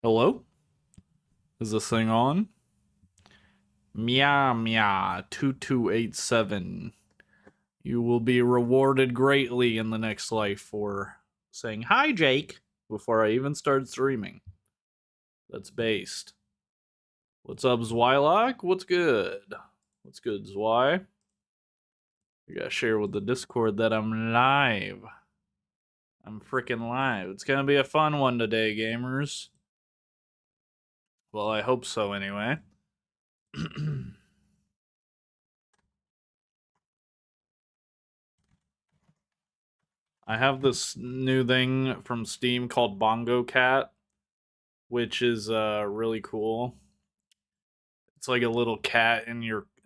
Hello? Is this thing on? Meow meow 2287. You will be rewarded greatly in the next life for saying hi, Jake, before I even start streaming. That's based. What's up, Zwylock? What's good? What's good, Zwy? You gotta share with the Discord that I'm live. I'm freaking live. It's gonna be a fun one today, gamers. Well, I hope so, anyway. I have this new thing from Steam called Bongo Cat, which is really cool. It's like a little cat in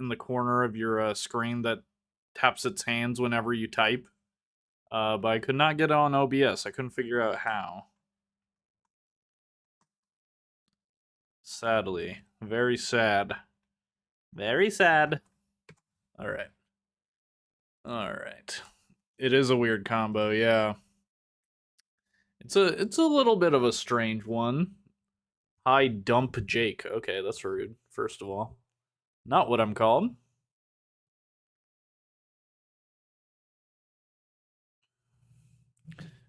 the corner of your screen that taps its hands whenever you type. But I could not get it on OBS. I couldn't figure out how. Sadly, very sad. Very sad. All right. All right. It is a weird combo, yeah. It's a little bit of a strange one. Hi, dumbjake. Okay, that's rude. First of all, not what I'm called.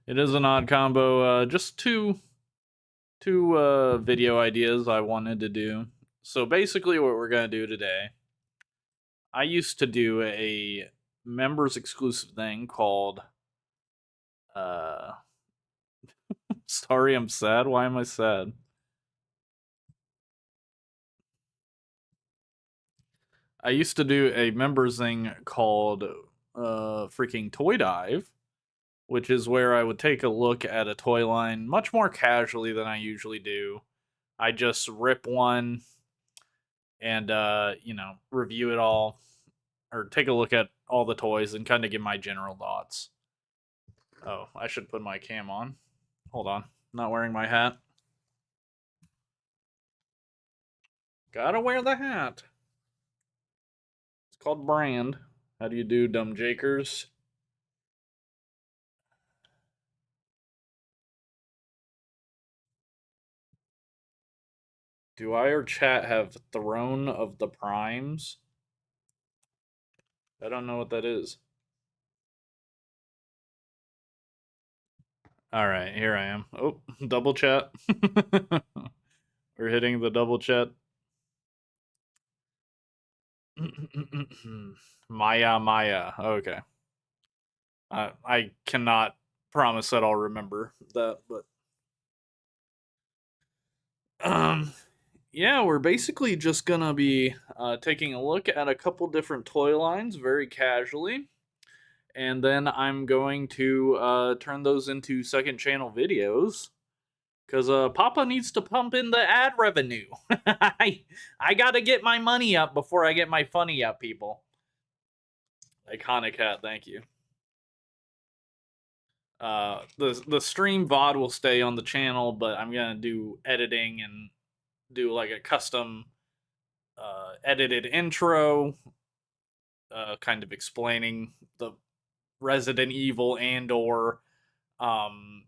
It is an odd combo. Just two video ideas I wanted to do. So basically, what we're gonna do today, I used to do a members exclusive thing called uh sorry, I'm sad. Why am I sad? I used to do a members thing called freaking Toy Dive, which is where I would take a look at a toy line much more casually than I usually do. I just rip one and review it all or take a look at all the toys and kind of give my general thoughts. Oh, I should put my cam on. Hold on. Not wearing my hat. Gotta wear the hat. It's called brand. How do you do, dumb jakers? Do I or chat have Throne of the Primes? I don't know what that is. Alright, here I am. Oh, double chat. We're hitting the double chat. Maya Maya. Okay. I cannot promise that I'll remember that, but um yeah, we're basically just gonna be taking a look at a couple different toy lines very casually, and then I'm going to turn those into second channel videos because Papa needs to pump in the ad revenue. I gotta get my money up before I get my funny up, people. Iconic hat, thank you. The stream VOD will stay on the channel, but I'm gonna do editing and do like a custom edited intro, kind of explaining the Resident Evil and or um,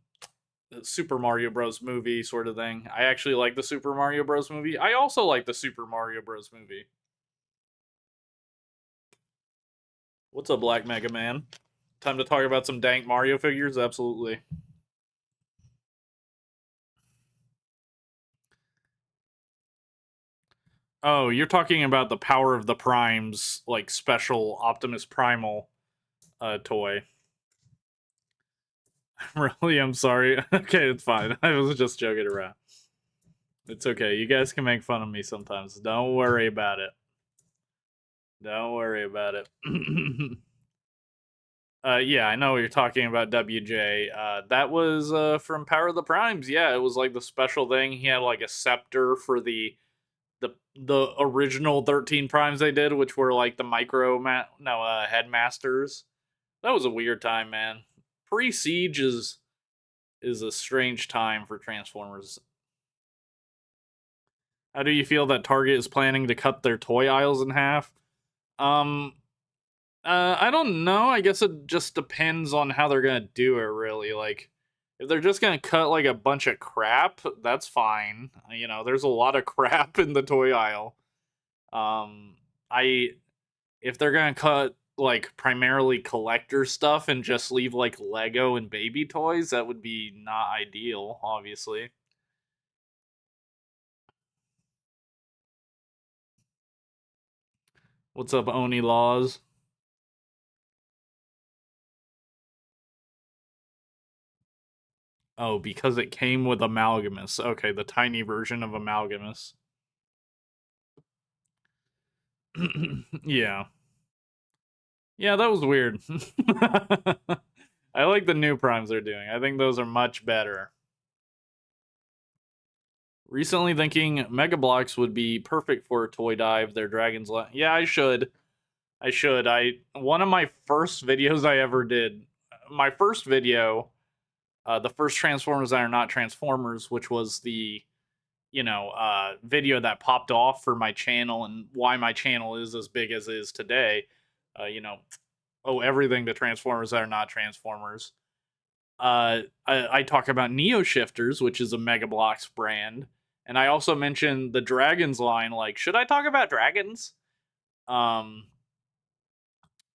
Super Mario Bros. Movie sort of thing. I actually like the Super Mario Bros. Movie. I also like the Super Mario Bros. Movie. What's up, Black Mega Man? Time to talk about some dank Mario figures? Absolutely. Oh, you're talking about the Power of the Primes, like special Optimus Primal toy. Really, I'm sorry. Okay, it's fine. I was just joking around. It's okay. You guys can make fun of me sometimes. Don't worry about it. Don't worry about it. Yeah, I know what you're talking about, WJ. That was from Power of the Primes. Yeah, it was like the special thing. He had like a scepter for the original 13 primes they did, which were like the headmasters. That was a weird time, man. Pre-Siege is a strange time for Transformers. How do you feel that Target is planning to cut their toy aisles in half? Um, I don't know. I guess it just depends on how they're gonna do it. Really, like If they're just gonna cut like a bunch of crap, that's fine. You know, there's a lot of crap in the toy aisle. Um, I if they're gonna cut like primarily collector stuff and just leave like Lego and baby toys, that would be not ideal, obviously. What's up, Oni Laws? Oh, because it came with Amalgamus. Okay, the tiny version of Amalgamus. Yeah. Yeah, that was weird. I like the new primes they're doing. I think those are much better. Recently thinking Mega Blocks would be perfect for a toy dive. Their dragons. Yeah, I should. I should. One of my first videos I ever did. My first video, the first Transformers that are not Transformers, which was the video that popped off for my channel and why my channel is as big as it is today. You know, everything to Transformers that are not Transformers. I talk about Neo Shifters, which is a Mega Bloks brand, and I also mentioned the Dragons line. Like, should I talk about dragons? Um,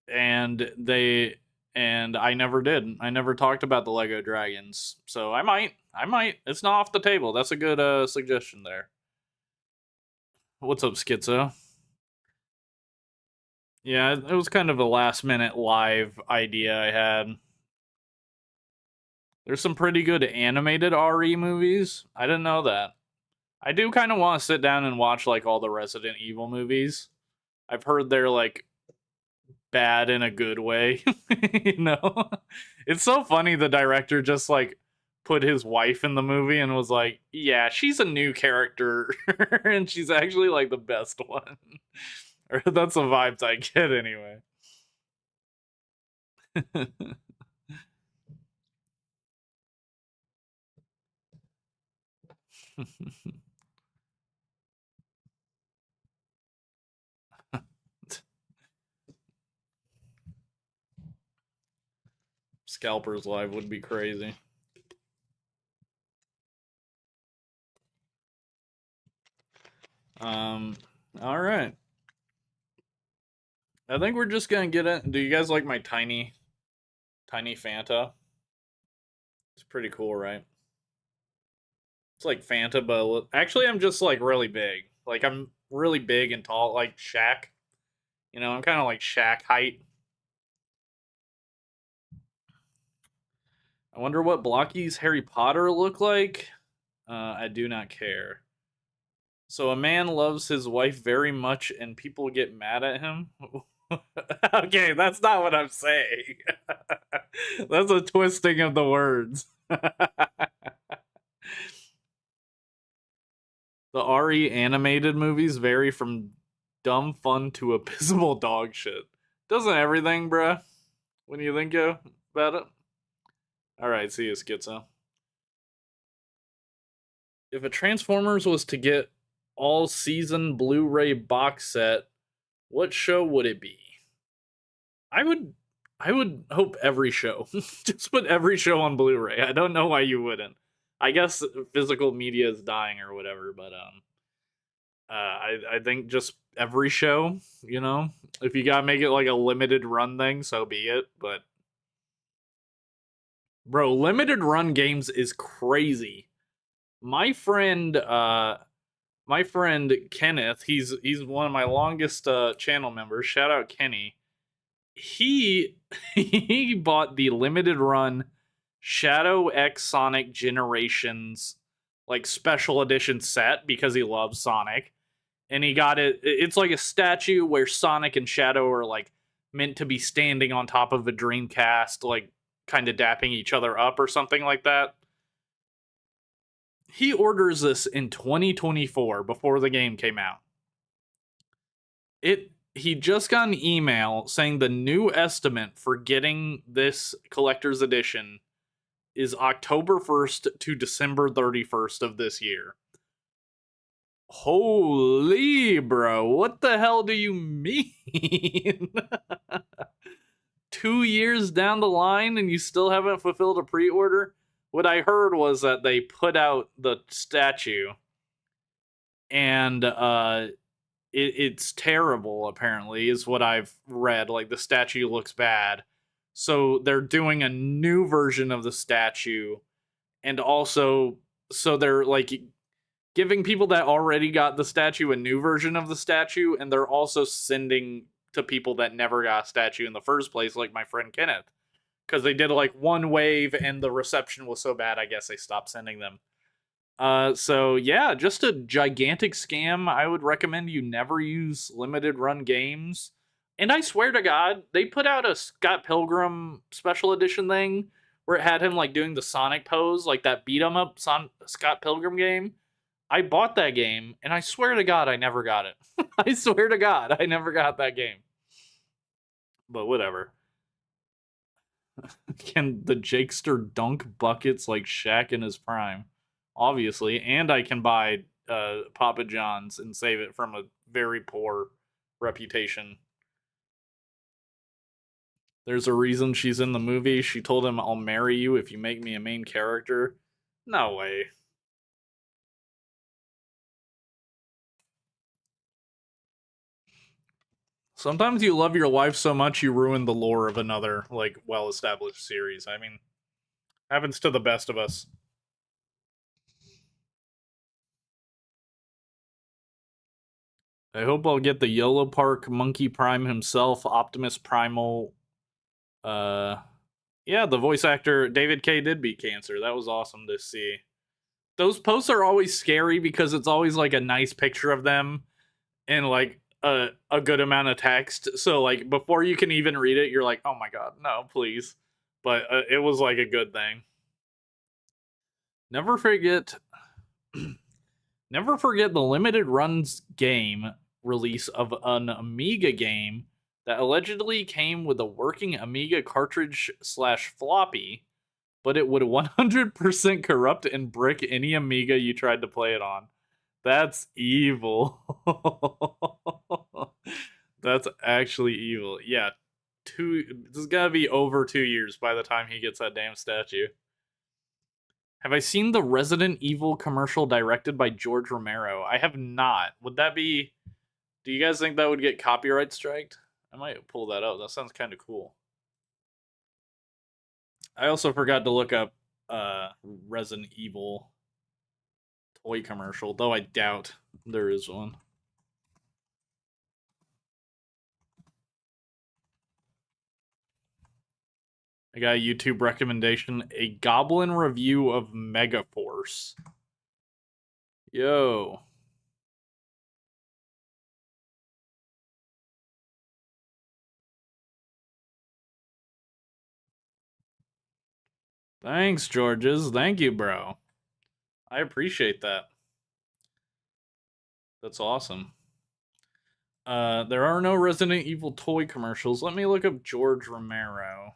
and they and I never did. I never talked about the Lego Dragons, so I might. I might. It's not off the table. That's a good suggestion there. What's up, Schizo? Yeah, it was kind of a last minute live idea I had. There's some pretty good animated RE movies. I didn't know that. I do kind of want to sit down and watch like all the Resident Evil movies. I've heard they're like bad in a good way. You know? It's so funny the director just like put his wife in the movie and was like, "Yeah, she's a new character and she's actually like the best one." Or that's the vibes I get anyway. Scalpers Live would be crazy. All right. I think we're just gonna get it. Do you guys like my tiny Fanta? It's pretty cool, right? It's like Fanta, but actually, I'm just like really big. Like I'm really big and tall, like Shaq. You know, I'm kind of like Shaq height. I wonder what Blocky's Harry Potter look like. I do not care. So a man loves his wife very much, and people get mad at him. Okay, that's not what I'm saying. That's a twisting of the words. The RE animated movies vary from dumb fun to abysmal dog shit. Doesn't everything, bruh? When you think about it? Alright, see you, Schizo. If a Transformers was to get all season Blu ray box set, what show would it be? I would hope every show. Just put every show on Blu ray. I don't know why you wouldn't. I guess physical media is dying or whatever, but I think just every show, you know, if you gotta make it like a limited run thing, so be it. But bro, limited run games is crazy. My friend, my friend Kenneth, he's one of my longest channel members. Shout out Kenny. He he bought the limited run Shadow X Sonic Generations like special edition set because he loves Sonic. And he got it. It's like a statue where Sonic and Shadow are like meant to be standing on top of a Dreamcast, like kind of dapping each other up or something like that. He orders this in 2024 before the game came out. He just got an email saying the new estimate for getting this collector's edition is October 1st to December 31st of this year. Holy bro, what the hell do you mean? 2 years down the line and you still haven't fulfilled a pre-order? what I heard was that they put out the statue and it's terrible, apparently, is what I've read. Like, the statue looks bad. So they're doing a new version of the statue, and also, so they're like giving people that already got the statue a new version of the statue, and they're also sending to people that never got a statue in the first place, like my friend Kenneth. Because they did like one wave and the reception was so bad, I guess they stopped sending them. So yeah, just a gigantic scam. I would recommend you never use limited run games. And I swear to God, they put out a Scott Pilgrim special edition thing where it had him like doing the Sonic pose, like that beat 'em up Scott Pilgrim game. I bought that game, and I swear to God, I never got it. I swear to God, I never got that game. But whatever. Can the Jakester dunk buckets like Shaq in his prime? Obviously, and I can buy Papa John's and save it from a very poor reputation. There's a reason she's in the movie. She told him, "I'll marry you if you make me a main character." No way. Sometimes you love your wife so much you ruin the lore of another, like, well-established series. I mean, happens to the best of us. I hope I'll get the Yellow Park Monkey Prime himself, Optimus Primal. Yeah, the voice actor David K did beat cancer. That was awesome to see. Those posts are always scary because it's always like a nice picture of them and like a good amount of text. So like before you can even read it, you're like, oh my god, no, please. But it was like a good thing. Never forget, never forget the limited runs game release of an Amiga game that allegedly came with a working Amiga cartridge slash floppy, but it would 100% corrupt and brick any Amiga you tried to play it on. That's evil. That's actually evil. Yeah, this is gotta be over 2 years by the time he gets that damn statue. Have I seen the Resident Evil commercial directed by George Romero? I have not. Would that be? Do you guys think that would get copyright striked? I might pull that up. That sounds kind of cool. I also forgot to look up Resident Evil toy commercial, though I doubt there is one. I got a YouTube recommendation, a Goblin review of Megaforce. Yo. Thanks, Georges. Thank you, bro. I appreciate that. That's awesome. There are no Resident Evil toy commercials. Let me look up George Romero.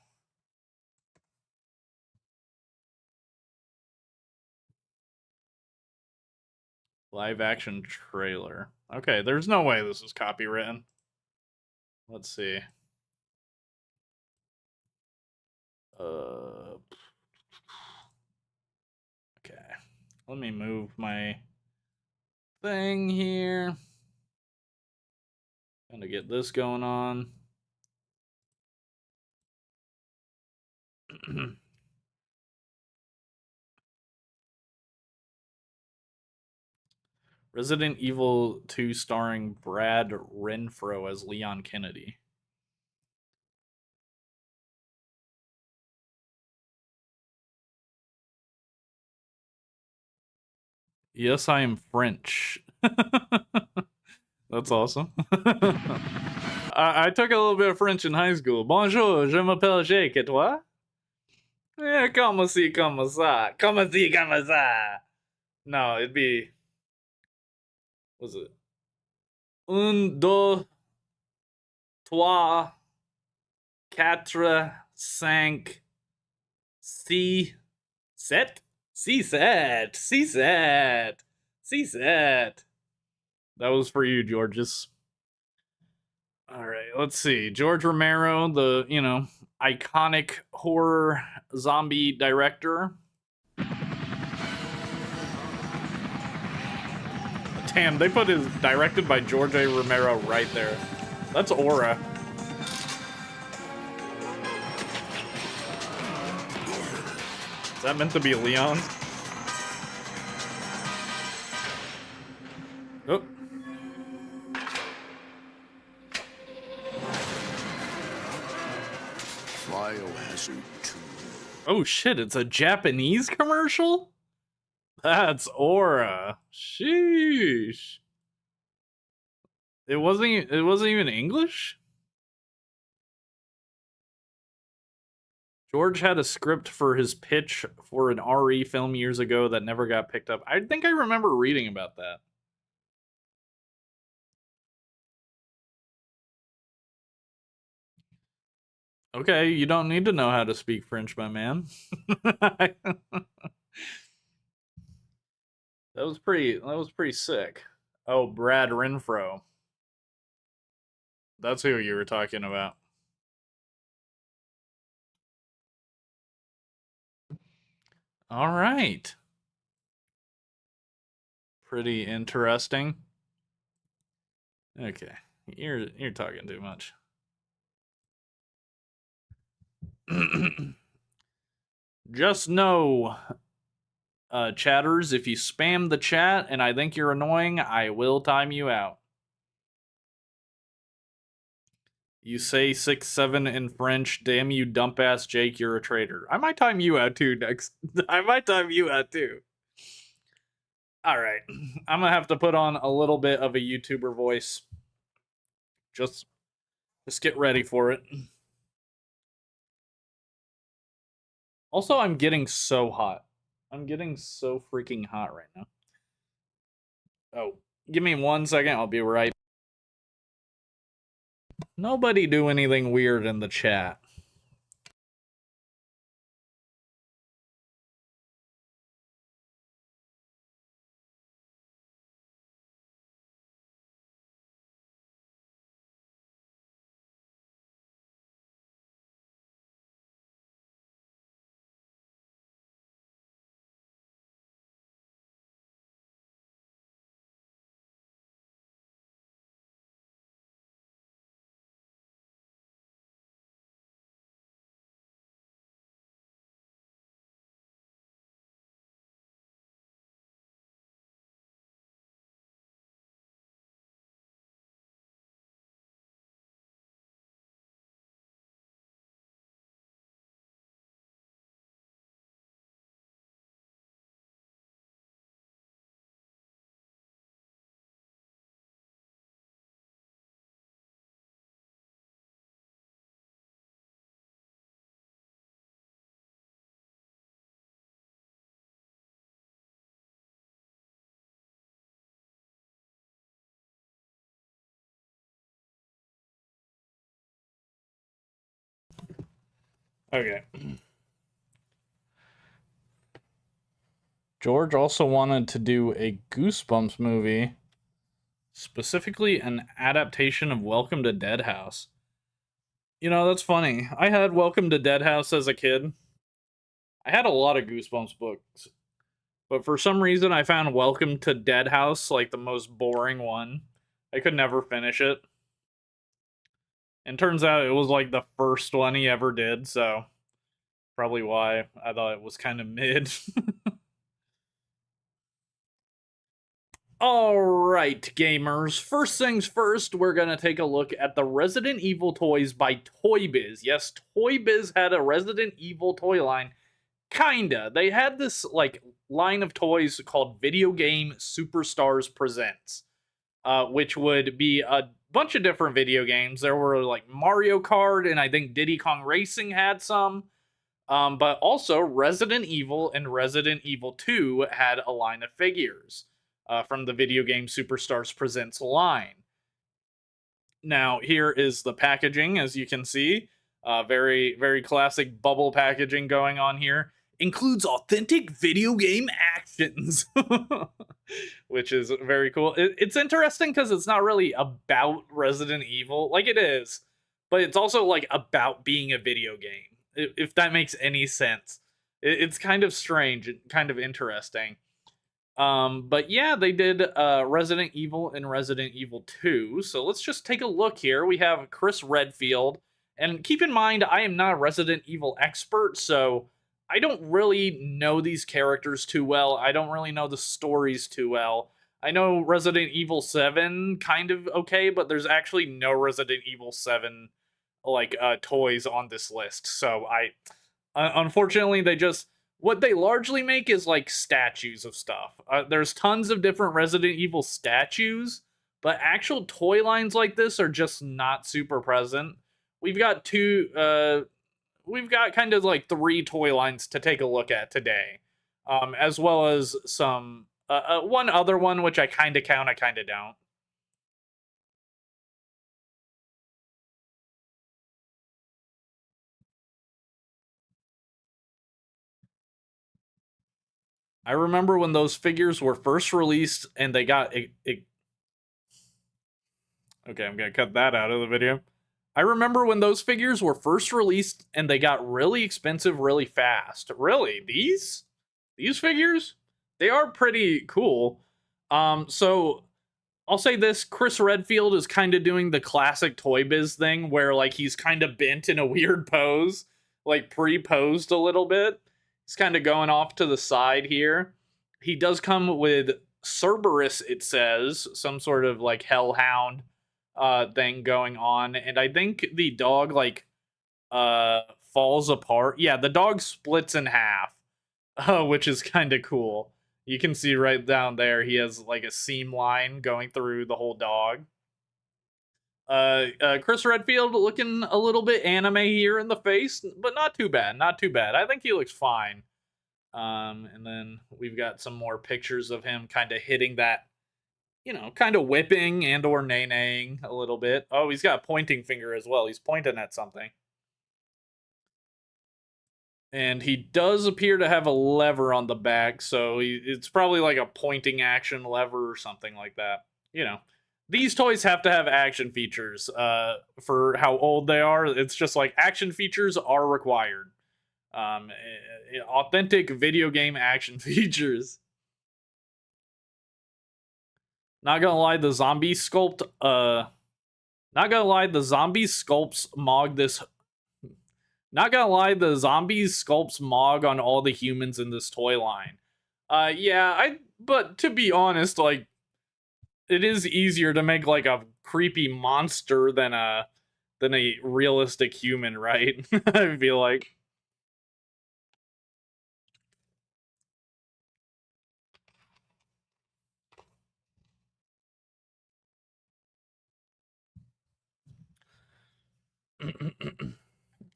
Live action trailer. Okay, there's no way this is copywritten. Let's see. Okay. Let me move my thing here. Gonna get this going on. Resident Evil 2 starring Brad Renfro as Leon Kennedy. Yes, I am French. That's awesome. I took a little bit of French in high school. Bonjour, je m'appelle Jake, et toi? Yeah, comme si, comme ça. Comme si, comme ça. No, it'd be. Was it? Un, deux, trois, quatre, cinq, six, sept? Six, sept. Six, sept. Six, sept. That was for you, Georges. All right, let's see. George Romero, the, iconic horror zombie director. Damn, they put his directed by George A. Romero right there. That's Aura. Is that meant to be Leon? Oh. Biohazard 2. Oh shit, it's a Japanese commercial? That's Aura. Sheesh. It wasn't even English? George had a script for his pitch for an RE film years ago that never got picked up. I think I remember reading about that. Okay, you don't need to know how to speak French, my man. That was pretty sick. Oh, Brad Renfro. That's who you were talking about. All right. Pretty interesting. Okay. You're talking too much. Just know, chatters, if you spam the chat and I think you're annoying, I will time you out. You say 6-7 in French, damn you dump ass Jake, you're a traitor. I might time you out too next. I might time you out too. Alright. I'm gonna have to put on a little bit of a YouTuber voice. Just get ready for it. Also, I'm getting so hot. I'm getting so freaking hot right now. Oh, give me 1 second, I'll be right. Nobody do anything weird in the chat. Okay. George also wanted to do a Goosebumps movie, specifically an adaptation of Welcome to Dead House. You know, that's funny. I had Welcome to Dead House as a kid. I had a lot of Goosebumps books, but for some reason I found Welcome to Dead House like the most boring one. I could never finish it. And turns out it was like the first one he ever did, so probably why I thought it was kind of mid. Alright, gamers. First things first, we're gonna take a look at the Resident Evil toys by Toy Biz. Yes, Toy Biz had a Resident Evil toy line. Kinda. They had this, like, line of toys called Video Game Superstars Presents, which would be a bunch of different video games. There were, like, Mario Kart, and I think Diddy Kong Racing had some. But also, Resident Evil and Resident Evil 2 had a line of figures. From the Video Game Superstars Presents line. Now, here is the packaging, as you can see. Very, very classic bubble packaging going on here. Includes authentic video game actions, which is very cool. It's interesting because it's not really about Resident Evil. Like, it is, but it's also, like, about being a video game, if that makes any sense. It's kind of strange and kind of interesting. But yeah, they did Resident Evil and Resident Evil 2. So let's just take a look here. We have Chris Redfield. And keep in mind, I am not a Resident Evil expert, so I don't really know these characters too well. I don't really know the stories too well. I know Resident Evil 7 kind of okay, but there's actually no Resident Evil 7 like toys on this list. So unfortunately they just what they largely make is like statues of stuff. There's tons of different Resident Evil statues, but actual toy lines like this are just not super present. We've got we've got kind of like three toy lines to take a look at today, as well as some one other one which I kind of count, I kind of don't. I remember when those figures were first released and they got okay, I'm gonna cut that out of the video. I remember when those figures were first released and they got really expensive really fast. Really, these figures, they are pretty cool. So I'll say this: Chris Redfield is kind of doing the classic Toy Biz thing, where like he's kind of bent in a weird pose, like pre-posed a little bit. He's kind of going off to the side here. He does come with Cerberus, it says, some sort of like hellhound thing going on, and I think the dog like uh falls apart. Yeah, the dog splits in half, which is kind of cool. You can see right down there he has like a seam line going through the whole dog. Chris Redfield looking a little bit anime here in the face, but not too bad, not too bad. I think he looks fine. And then we've got some more pictures of him kind of hitting that, you know, kind of whipping and or nay-naying a little bit. Oh, he's got a pointing finger as well. He's pointing at something. And he does appear to have a lever on the back, so it's probably like a pointing action lever or something like that. You know, these toys have to have action features for how old they are. It's just like action features are required. Authentic video game action features. Not gonna lie, the zombie sculpt, not gonna lie, the zombie sculpts mog this. Not gonna lie, the zombies sculpts mog on all the humans in this toy line. Yeah, but to be honest, like, it is easier to make like a creepy monster than a realistic human, right? I feel like.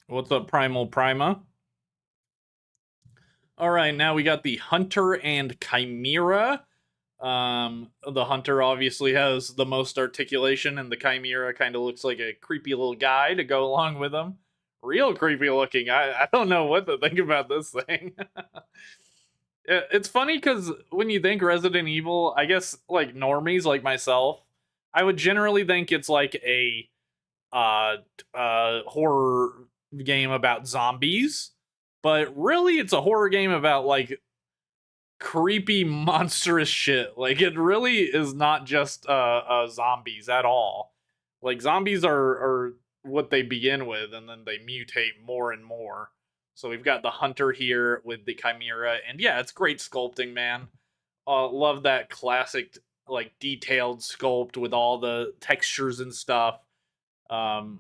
What's up, Primal Prima? All right, now we got the Hunter and Chimera. The Hunter obviously has the most articulation, and the Chimera kind of looks like a creepy little guy to go along with him. Real creepy looking. I don't know what to think about this thing. It's funny because when you think Resident Evil, I guess like normies like myself, I would generally think it's like a horror game about zombies, but really it's a horror game about like creepy monstrous shit. Like it really is not just zombies at all. Like zombies are what they begin with, and then they mutate more and more. So we've got the Hunter here with the Chimera, and yeah, it's great sculpting, man. Love that classic like detailed sculpt with all the textures and stuff.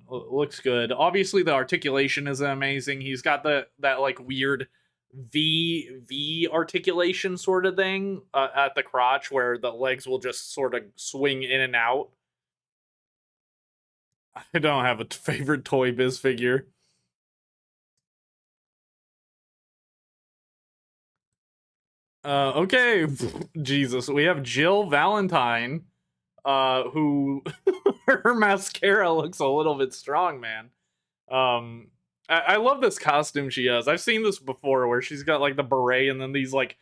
Looks good. Obviously, the articulation is amazing. He's got that like weird V articulation sort of thing at the crotch, where the legs will just sort of swing in and out. I don't have a favorite Toy Biz figure. Okay, Jesus, we have Jill Valentine, who her mascara looks a little bit strong, man. I love this costume she has. I've seen this before where she's got like the beret and then these like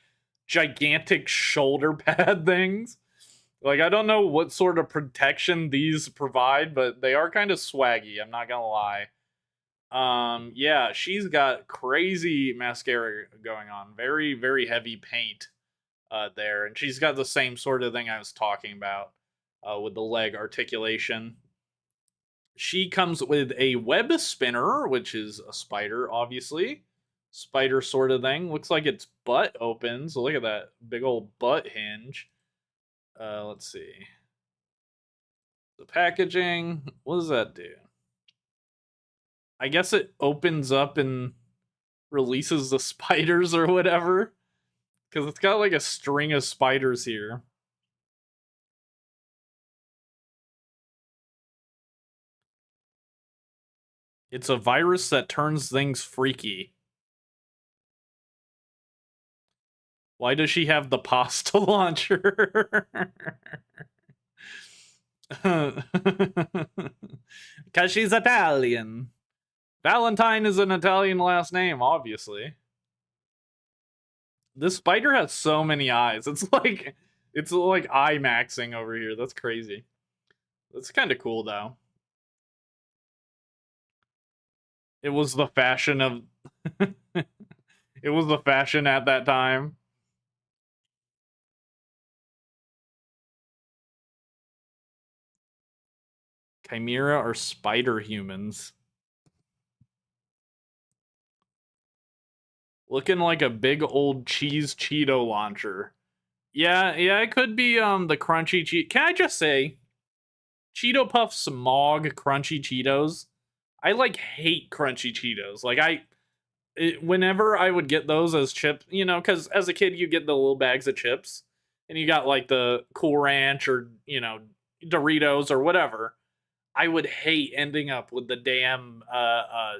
gigantic shoulder pad things. Like I don't know what sort of protection these provide, but they are kind of swaggy, I'm not gonna lie. Yeah, she's got crazy mascara going on. Very, very heavy paint. there, and she's got the same sort of thing I was talking about with the leg articulation. She comes with a web spinner, which is a spider, obviously. Spider sort of thing. Looks like its butt opens. Look at that big old butt hinge. Let's see. The packaging. What does that do? I guess it opens up and releases the spiders or whatever. Because it's got like a string of spiders here. It's a virus that turns things freaky. Why does she have the pasta launcher? Because she's Italian. Valentine is an Italian last name, obviously. This spider has so many eyes. It's like IMAXing over here. That's crazy. That's kind of cool though. It was the fashion of it was the fashion at that time. Chimera are spider humans. Looking like a big old cheese Cheeto launcher. Yeah, it could be the crunchy cheat. Can I just say, Cheeto Puffs Mog crunchy Cheetos? I like hate crunchy Cheetos. Like whenever I would get those as chips, you know, because as a kid you get the little bags of chips, and you got like the Cool Ranch or Doritos or whatever. I would hate ending up with the damn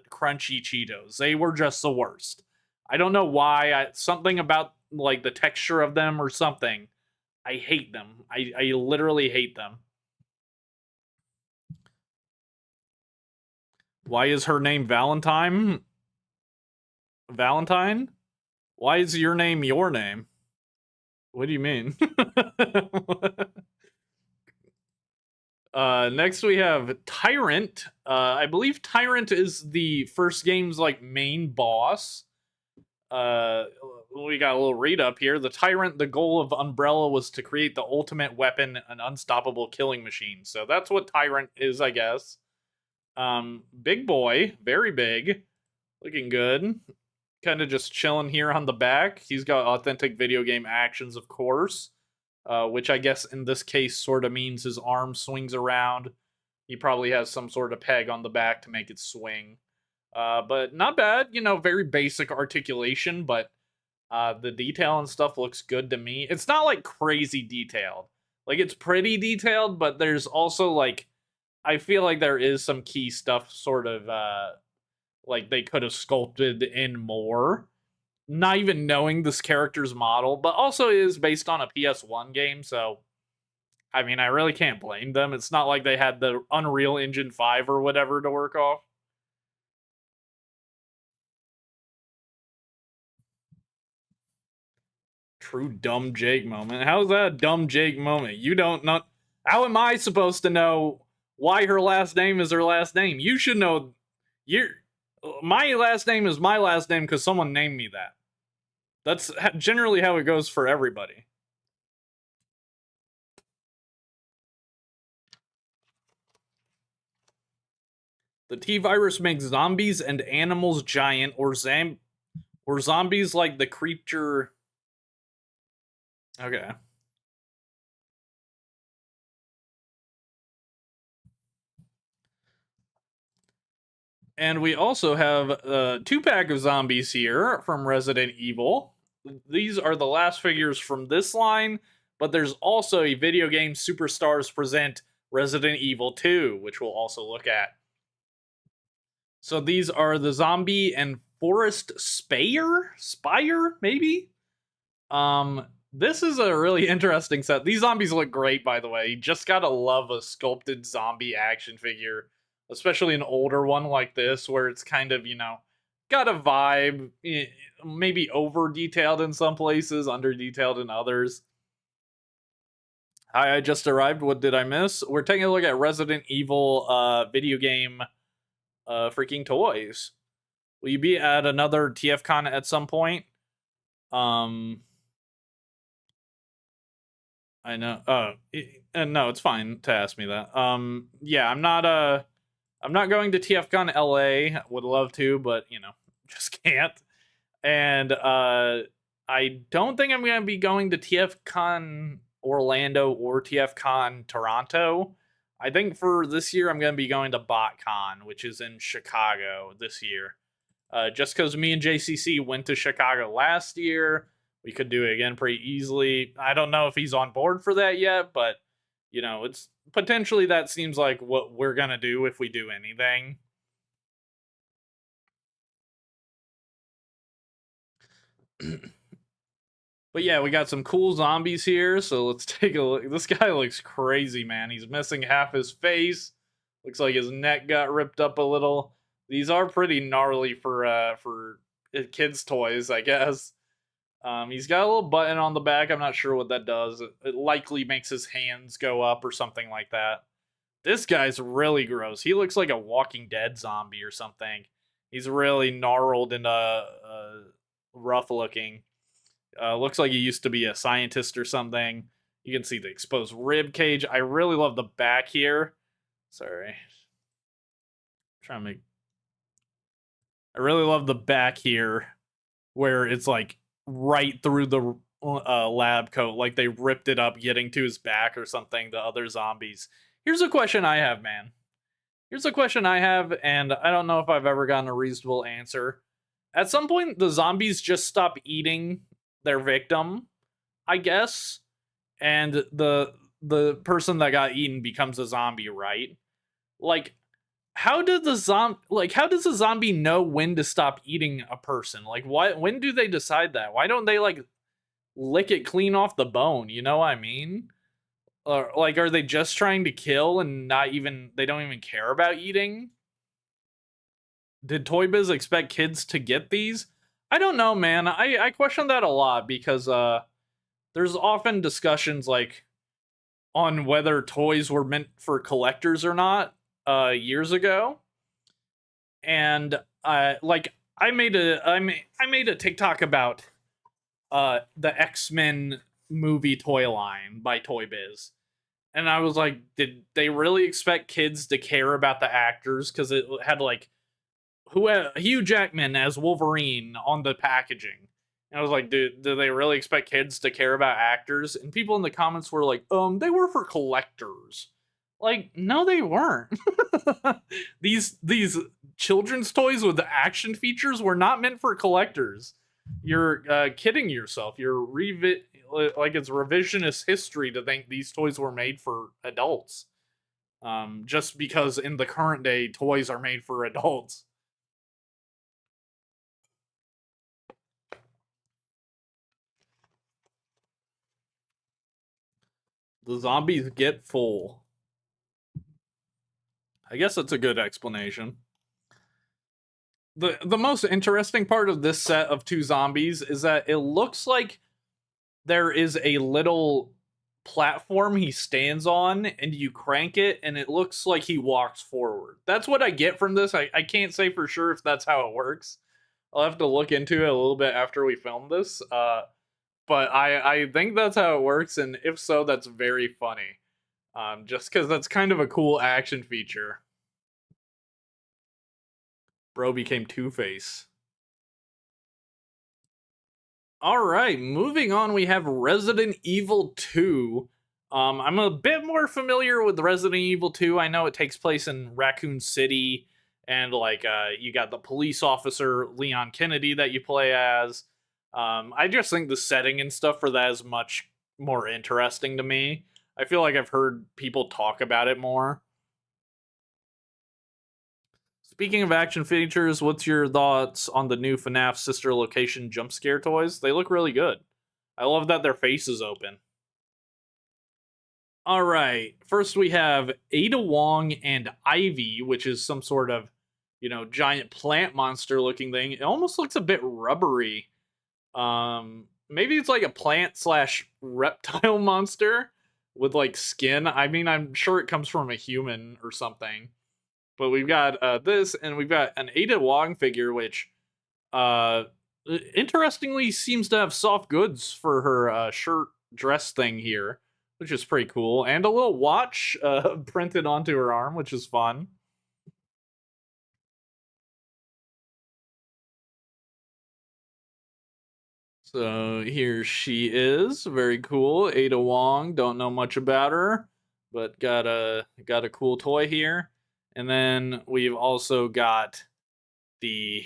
crunchy Cheetos. They were just the worst. I don't know why. Something about like the texture of them or something. I hate them. I literally hate them. Why is her name Valentine? Valentine? Why is your name your name? What do you mean? Next we have Tyrant. I believe Tyrant is the first game's like main boss. We got a little read up here. The Tyrant, the goal of Umbrella was to create the ultimate weapon, an unstoppable killing machine. So that's what Tyrant is, I guess. Big boy, very big, looking good. Kind of just chilling here on the back. He's got authentic video game actions, of course, which I guess in this case sort of means his arm swings around. He probably has some sort of peg on the back to make it swing. But not bad, very basic articulation, but the detail and stuff looks good to me. It's not like crazy detailed. Like it's pretty detailed, but there's also like I feel like there is some key stuff sort of like they could have sculpted in more. Not even knowing this character's model, but also is based on a PS1 game, so I mean, I really can't blame them. It's not like they had the Unreal Engine 5 or whatever to work off. True dumb Jake moment. How's that a dumb Jake moment? You don't know. How am I supposed to know why her last name is her last name? You should know. My last name is my last name because someone named me that. That's generally how it goes for everybody. The T virus makes zombies and animals giant, or zombies like the creature. Okay. And we also have a 2-pack of zombies here from Resident Evil. These are the last figures from this line, but there's also a Video Game Superstars Present Resident Evil 2, which we'll also look at. So these are the zombie and forest spire, maybe? This is a really interesting set. These zombies look great, by the way. You just gotta love a sculpted zombie action figure, especially an older one like this, where it's kind of, got a vibe, maybe over detailed in some places, under detailed in others. Hi, I just arrived. What did I miss? We're taking a look at Resident Evil video game freaking toys. Will you be at another TFCon at some point? I know. And no, it's fine to ask me that. Yeah, I'm not going to TFCon LA. Would love to, but just can't. And I don't think I'm going to be going to TFCon Orlando or TFCon Toronto. I think for this year I'm going to be going to BotCon, which is in Chicago this year. Just because me and JCC went to Chicago last year, we could do it again pretty easily. I don't know if he's on board for that yet, but it's potentially that seems like what we're gonna do if we do anything. But yeah, we got some cool zombies here, so let's take a look. This guy looks crazy, man. He's missing half his face. Looks like his neck got ripped up a little. These are pretty gnarly for kids' toys, I guess. He's got a little button on the back. I'm not sure what that does. It likely makes his hands go up or something like that. This guy's really gross. He looks like a Walking Dead zombie or something. He's really gnarled and rough looking. Looks like he used to be a scientist or something. You can see the exposed rib cage. I really love the back here. Sorry. Trying to make. I really love the back here, where it's like right through the lab coat, like they ripped it up, getting to his back or something. The other zombies. Here's a question I have, man. Here's a question I have, and I don't know if I've ever gotten a reasonable answer. At some point, the zombies just stop eating their victim, I guess, and the person that got eaten becomes a zombie, right? Like, how does a zombie know when to stop eating a person? Like, why? When do they decide that? Why don't they like lick it clean off the bone? You know what I mean? Or like, are they just trying to kill and not even? They don't even care about eating. Did Toy Biz expect kids to get these? I don't know, man. I question that a lot because there's often discussions like on whether toys were meant for collectors or not years ago, and like I made a TikTok about the X-Men movie toy line by Toy Biz. And I was like, did they really expect kids to care about the actors? Because it had like Hugh Jackman as Wolverine on the packaging. And I was like, do they really expect kids to care about actors? And people in the comments were like, they were for collectors. Like, no, they weren't. These children's toys with action features were not meant for collectors. You're kidding yourself. Like it's revisionist history to think these toys were made for adults. Just because in the current day, toys are made for adults. The zombies get full. I guess that's a good explanation. The most interesting part of this set of two zombies is that it looks like there is a little platform he stands on and you crank it and it looks like he walks forward. That's what I get from this. I can't say for sure if that's how it works. I'll have to look into it a little bit after we film this. But I think that's how it works, and if so, that's very funny. Just because that's kind of a cool action feature. Bro became Two-Face. All right, moving on, we have Resident Evil 2. I'm a bit more familiar with Resident Evil 2. I know it takes place in Raccoon City, and like you got the police officer Leon Kennedy that you play as. I just think the setting and stuff for that is much more interesting to me. I feel like I've heard people talk about it more. Speaking of action features, what's your thoughts on the new FNAF sister location jump scare toys? They look really good. I love that their face is open. All right, first we have Ada Wong and Ivy, which is some sort of, giant plant monster looking thing. It almost looks a bit rubbery. Maybe it's like a plant slash reptile monster with like skin. I mean, I'm sure it comes from a human or something. But we've got this, and we've got an Ada Wong figure, which interestingly seems to have soft goods for her shirt dress thing here, which is pretty cool, and a little watch printed onto her arm, which is fun. So here she is, very cool. Ada Wong, don't know much about her, but got a cool toy here. And then we've also got the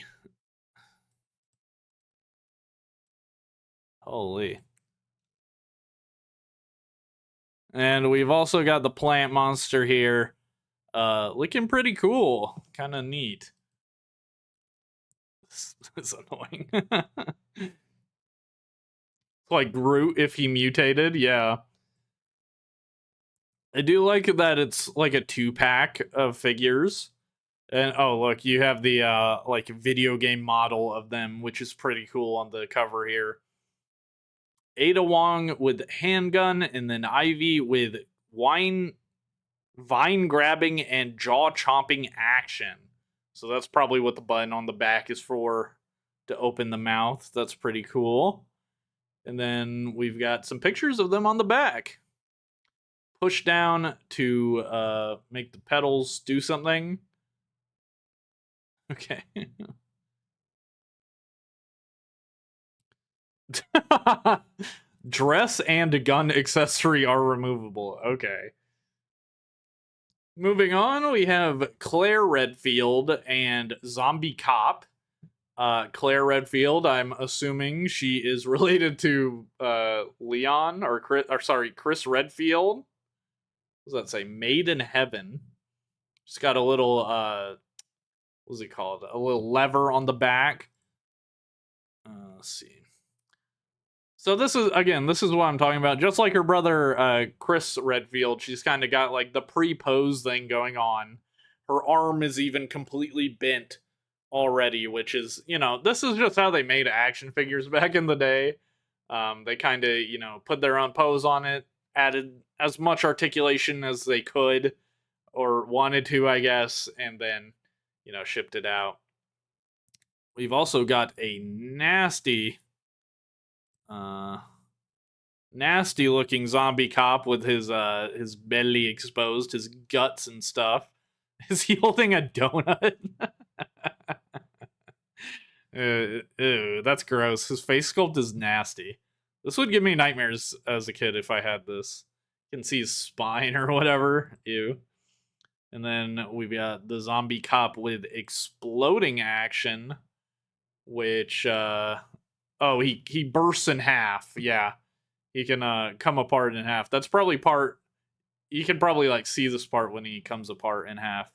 holy. And we've also got the plant monster here. Looking pretty cool. Kind of neat. It's annoying. It's like Groot if he mutated, yeah. I do like that it's like a 2-pack of figures. And oh look, you have the like video game model of them, which is pretty cool on the cover here. Ada Wong with handgun, and then Ivy with vine grabbing and jaw chomping action. So that's probably what the button on the back is for, to open the mouth. That's pretty cool. And then we've got some pictures of them on the back. Push down to make the pedals do something. Okay. Dress and gun accessory are removable. Okay. Moving on, we have Claire Redfield and Zombie Cop. Claire Redfield, I'm assuming she is related to Leon or Chris Redfield. What does that say? Made in Heaven. She's got a little what's it called? A little lever on the back. Let's see. So this is what I'm talking about. Just like her brother Chris Redfield, she's kind of got like the pre-pose thing going on. Her arm is even completely bent already, which is, this is just how they made action figures back in the day. They kind of, put their own pose on it, added as much articulation as they could or wanted to, I guess, and then, shipped it out. We've also got a nasty looking zombie cop with his belly exposed, his guts and stuff. Is he holding a donut? Ew, that's gross. His face sculpt is nasty. This would give me nightmares as a kid if I had this. You can see his spine or whatever. Ew. And then we've got the zombie cop with exploding action, which he bursts in half. Yeah. He can come apart in half. That's probably part you can probably like see this part when he comes apart in half.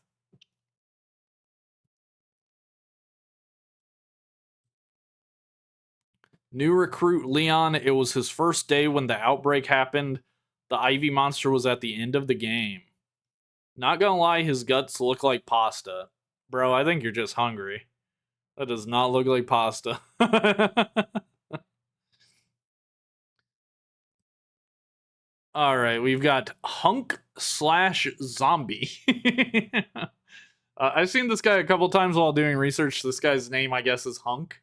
New recruit Leon, it was his first day when the outbreak happened. The Ivy monster was at the end of the game. Not gonna lie, his guts look like pasta. Bro, I think you're just hungry. That does not look like pasta. Alright, we've got Hunk/Zombie. I've seen this guy a couple times while doing research. This guy's name, I guess, is Hunk.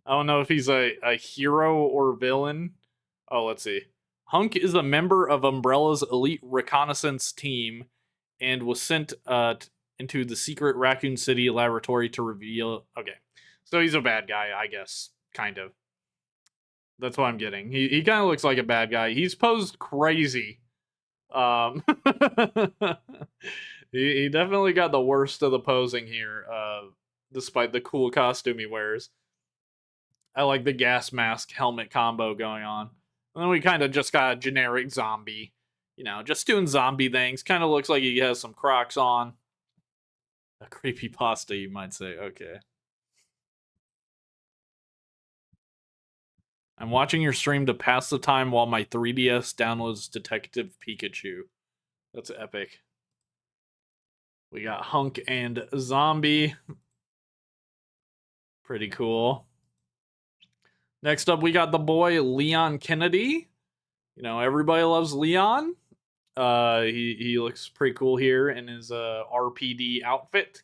I don't know if he's a hero or villain. Oh, let's see. Hunk is a member of Umbrella's elite reconnaissance team and was sent into the secret Raccoon City laboratory to reveal... Okay, so he's a bad guy, I guess. Kind of. That's what I'm getting. He kind of looks like a bad guy. He's posed crazy. He definitely got the worst of the posing here, despite the cool costume he wears. I like the gas mask helmet combo going on. And then we kind of just got a generic zombie. Just doing zombie things. Kind of looks like he has some Crocs on. A creepy pasta, you might say. Okay. I'm watching your stream to pass the time while my 3DS downloads Detective Pikachu. That's epic. We got Hunk and Zombie. Pretty cool. Next up, we got the boy Leon Kennedy. Everybody loves Leon. He looks pretty cool here in his RPD outfit.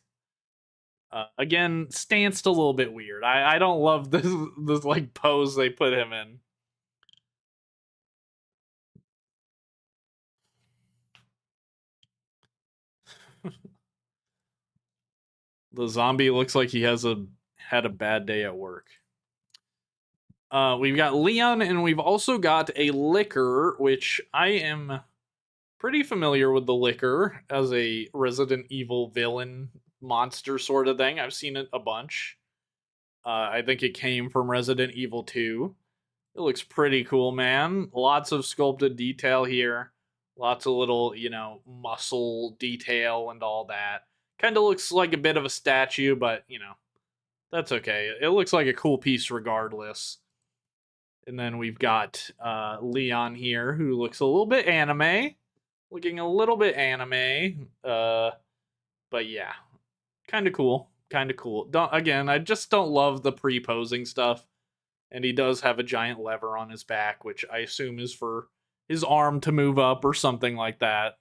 Again, stanced a little bit weird. I don't love this like pose they put him in. The zombie looks like he had a bad day at work. We've got Leon, and we've also got a Licker, which I am pretty familiar with the Licker as a Resident Evil villain monster sort of thing. I've seen it a bunch. I think it came from Resident Evil 2. It looks pretty cool, man. Lots of sculpted detail here. Lots of little, muscle detail and all that. Kind of looks like a bit of a statue, but, that's okay. It looks like a cool piece regardless. And then we've got Leon here, who looks a little bit anime. Looking a little bit anime. But yeah, kind of cool. Kind of cool. I just don't love the pre-posing stuff. And he does have a giant lever on his back, which I assume is for his arm to move up or something like that.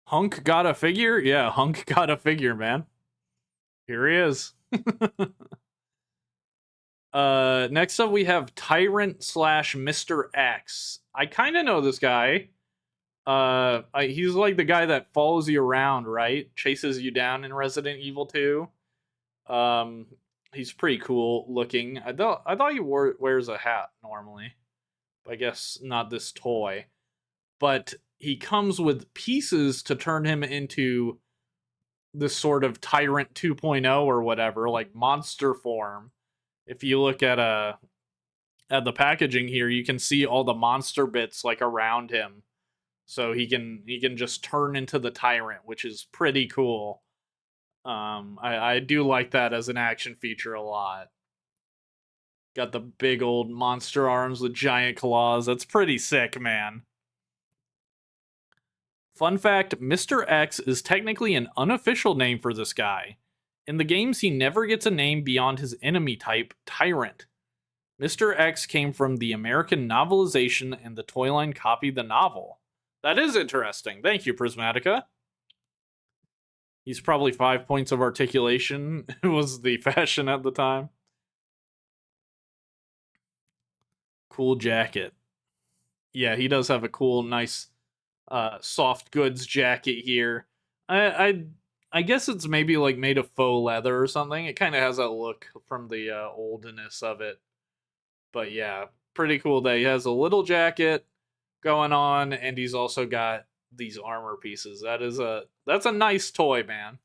Hunk got a figure? Yeah, Hunk got a figure, man. Here he is. Next up we have Tyrant / Mr. X. I kind of know this guy. He's like the guy that follows you around, right? Chases you down in Resident Evil 2. He's pretty cool looking. I thought he wears a hat normally. I guess not this toy. But he comes with pieces to turn him into this sort of Tyrant 2.0 or whatever, like monster form. If you look at the packaging here, you can see all the monster bits like around him. So he can just turn into the Tyrant, which is pretty cool. I do like that as an action feature a lot. Got the big old monster arms with giant claws. That's pretty sick, man. Fun fact, Mr. X is technically an unofficial name for this guy. In the games, he never gets a name beyond his enemy type, Tyrant. Mr. X came from the American novelization, and the toy line copied the novel. That is interesting. Thank you, Prismatica. He's probably 5 points of articulation. It was the fashion at the time. Cool jacket. Yeah, he does have a cool, nice, soft goods jacket here. I guess it's maybe like made of faux leather or something. It kind of has that look from the oldness of it. But yeah, pretty cool that he has a little jacket going on, and he's also got these armor pieces. That's a nice toy, man.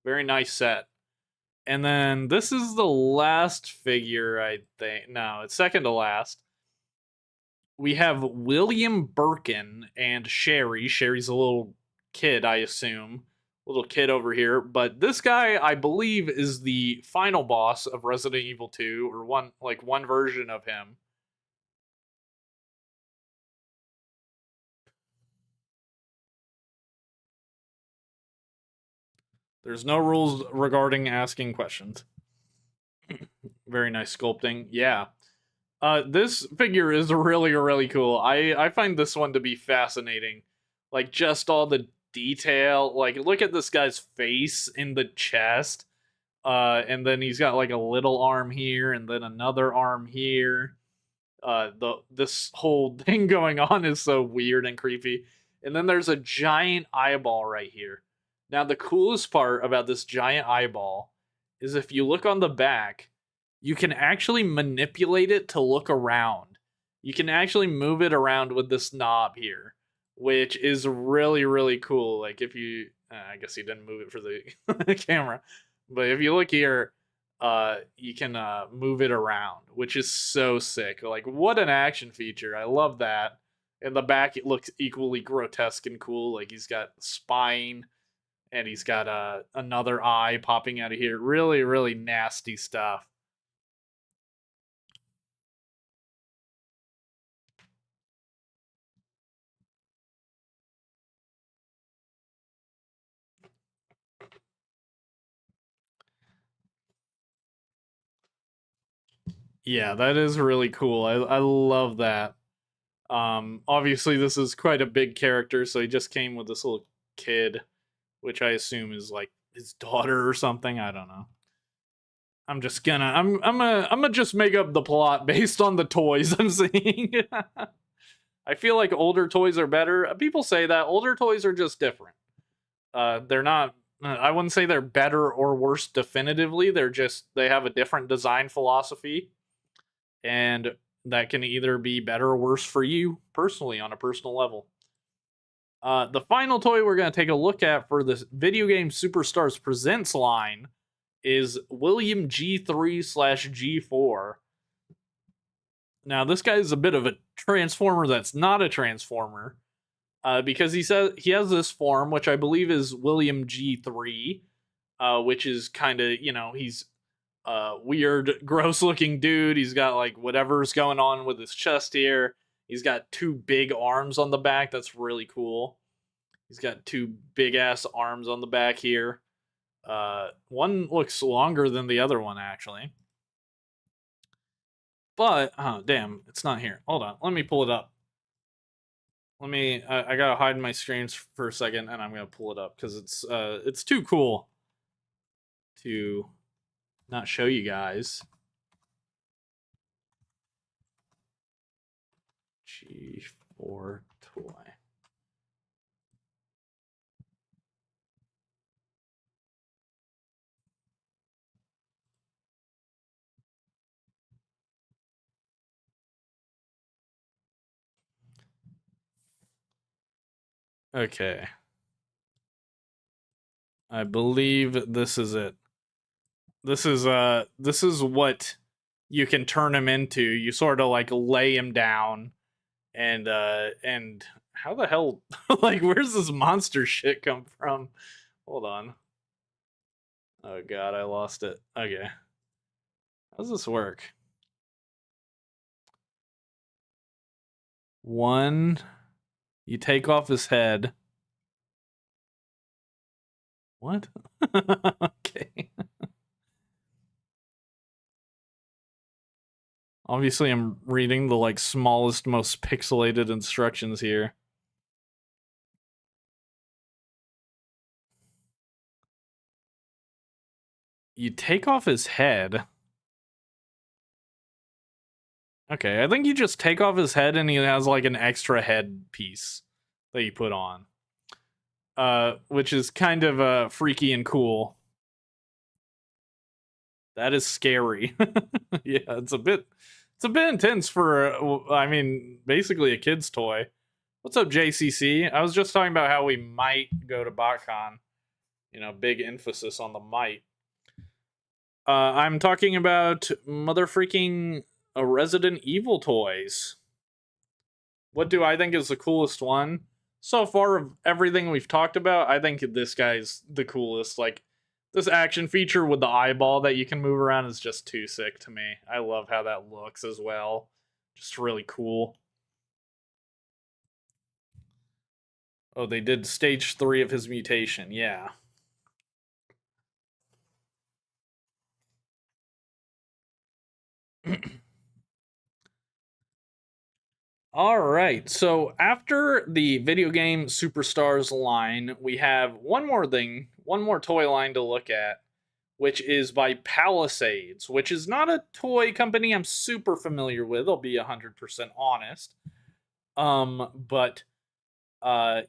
Very nice set. And then this is the last figure, I think. No, it's second to last. We have William Birkin and Sherry. Sherry's a little kid, I assume. Little kid over here. But this guy, I believe, is the final boss of Resident Evil 2, or one version of him. There's no rules regarding asking questions. Very nice sculpting. Yeah. This figure is really, really cool. I find this one to be fascinating. Like, just all the detail. Like, look at this guy's face in the chest. And then he's got like a little arm here, and then another arm here. This whole thing going on is so weird and creepy. And then there's a giant eyeball right here. Now, the coolest part about this giant eyeball is if you look on the back, you can actually manipulate it to look around. You can actually move it around with this knob here, which is really, really cool. Like, if you, I guess he didn't move it for the camera, but if you look here, you can move it around, which is so sick. Like, what an action feature. I love that. In the back, it looks equally grotesque and cool. Like, he's got spine, and he's got another eye popping out of here. Really, really nasty stuff. Yeah, that is really cool. I love that. Obviously this is quite a big character, so he just came with this little kid, which I assume is like his daughter or something. I don't know. I'm gonna just make up the plot based on the toys I'm seeing. I feel like older toys are better. People say that older toys are just different. They're not. I wouldn't say they're better or worse definitively. They have a different design philosophy, and that can either be better or worse for you personally on a personal level. The final toy we're going to take a look at for this Video Game Superstars Presents line is William G3 slash G4. Now, this guy is a bit of a transformer that's not a transformer, because he says he has this form, which I believe is William G3, which is kind of, he's a weird, gross looking dude. He's got like whatever's going on with his chest here. He's got two big arms on the back. That's really cool. He's got two big ass arms on the back here. One looks longer than the other one, actually. But, oh, damn, it's not here. Hold on, let me pull it up. I gotta hide my screens for a second, and I'm gonna pull it up, because it's too cool to not show you guys. G4 toy. Okay. I believe this is it. This is what you can turn him into. You sort of like lay him down, and how the hell, like, where's this monster shit come from? Hold on. Oh god, I lost it. Okay. How does this work? One, you take off his head. What? Okay. Obviously, I'm reading the like smallest, most pixelated instructions here. You take off his head. Okay, I think you just take off his head and he has like an extra head piece that you put on. Which is kind of freaky and cool. That is scary. Yeah, it's a bit intense for I mean, basically a kid's toy. What's up, JCC? I was just talking about how we might go to BotCon. Big emphasis on the might. I'm talking about mother freaking Resident Evil toys. What do I think is the coolest one? So far of everything we've talked about, I think this guy's the coolest. Like, this action feature with the eyeball that you can move around is just too sick to me. I love how that looks as well. Just really cool. Oh, they did stage 3 of his mutation, yeah. All right, so after the Video Game Superstars line, we have one more toy line to look at, which is by Palisades, which is not a toy company I'm super familiar with, I'll be 100% honest. But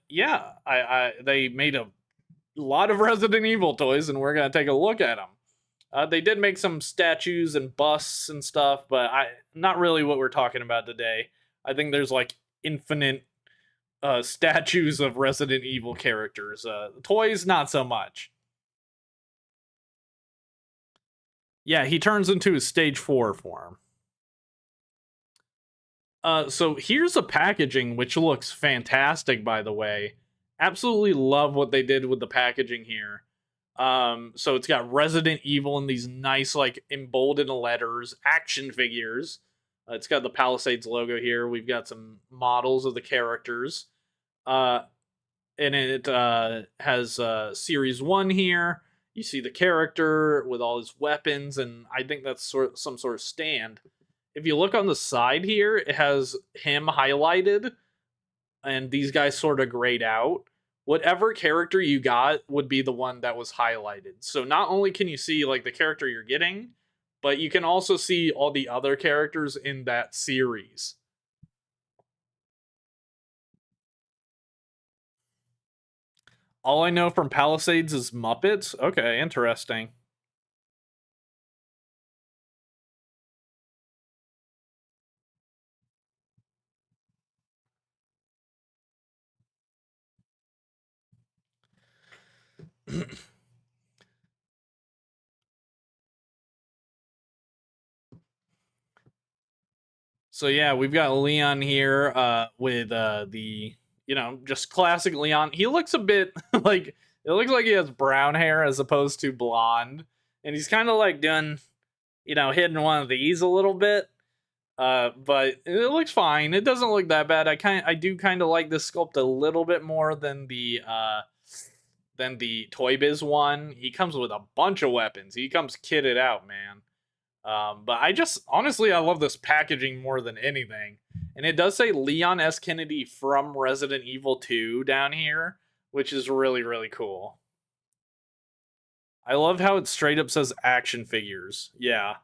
yeah, they made a lot of Resident Evil toys, and we're gonna take a look at them. They did make some statues and busts and stuff, but not really what we're talking about today. I think there's like infinite statues of Resident Evil characters. Toys, not so much. Yeah, he turns into his stage 4 form. So here's a packaging which looks fantastic, by the way. Absolutely love what they did with the packaging here. So it's got Resident Evil in these nice, like, emboldened letters, action figures. It's got the Palisades logo here. We've got some models of the characters. And it has Series 1 here. You see the character with all his weapons, and I think that's some sort of stand. If you look on the side here, it has him highlighted, and these guys sort of grayed out. Whatever character you got would be the one that was highlighted. So not only can you see like the character you're getting, but you can also see all the other characters in that series. All I know from Palisades is Muppets. Okay, interesting. So yeah, we've got Leon here with the just classic Leon. He looks a bit like it looks like he has brown hair as opposed to blonde, and he's kind of like done hitting one of these a little bit. But it looks fine. It doesn't look that bad. I do kind of like this sculpt a little bit more than the Toy Biz one. He comes with a bunch of weapons. He comes kitted out, man. But I just honestly I love this packaging more than anything. And it does say Leon S. Kennedy from Resident Evil 2 down here, which is really, really cool. I love how it straight up says action figures. Yeah.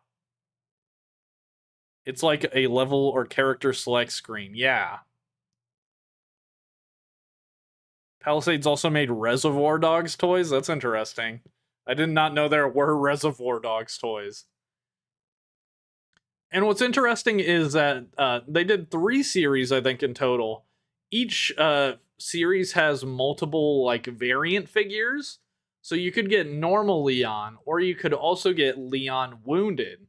It's like a level or character select screen. Yeah. Palisades also made Reservoir Dogs toys. That's interesting. I did not know there were Reservoir Dogs toys. And what's interesting is that they did 3 series, I think, in total. Each series has multiple like variant figures, so you could get normal Leon, or you could also get Leon Wounded,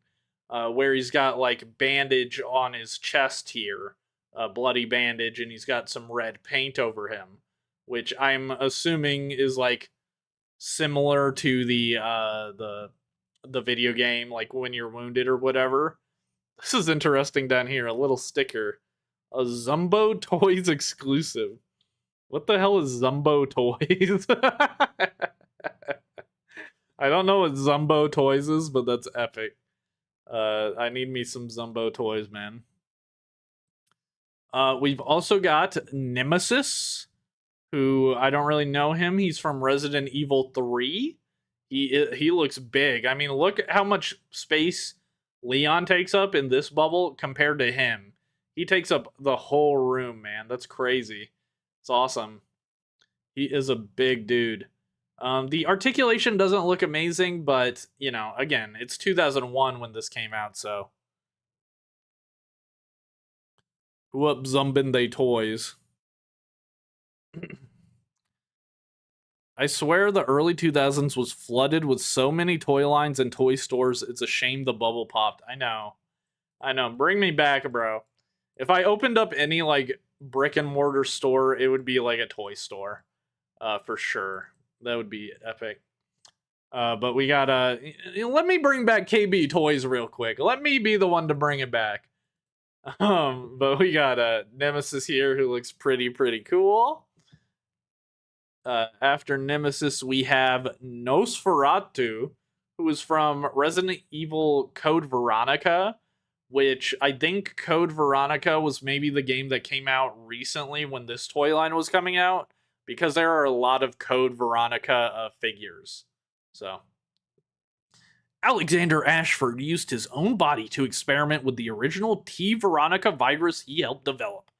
where he's got like bandage on his chest here, a bloody bandage, and he's got some red paint over him, which I'm assuming is like similar to the video game, like when you're wounded or whatever. This is interesting down here. A little sticker. A Zumbo Toys exclusive. What the hell is Zumbo Toys? I don't know what Zumbo Toys is, but that's epic. I need me some Zumbo Toys, man. We've also got Nemesis, who I don't really know him. He's from Resident Evil 3. He looks big. I mean, look at how much space Leon takes up in this bubble compared to him. He takes up the whole room, man. That's crazy. It's awesome. He is a big dude. The articulation doesn't look amazing, but again, it's 2001 when this came out, so who up zumbin they toys? I swear the early 2000s was flooded with so many toy lines and toy stores, it's a shame the bubble popped. I know. Bring me back, bro. If I opened up any, like, brick and mortar store, it would be like a toy store. For sure. That would be epic. But we got let me bring back KB Toys real quick. Let me be the one to bring it back. But we got Nemesis here who looks pretty cool. After Nemesis, we have Nosferatu, who is from Resident Evil Code Veronica, which I think Code Veronica was maybe the game that came out recently when this toy line was coming out, because there are a lot of Code Veronica figures. So, Alexander Ashford used his own body to experiment with the original T. Veronica virus he helped develop.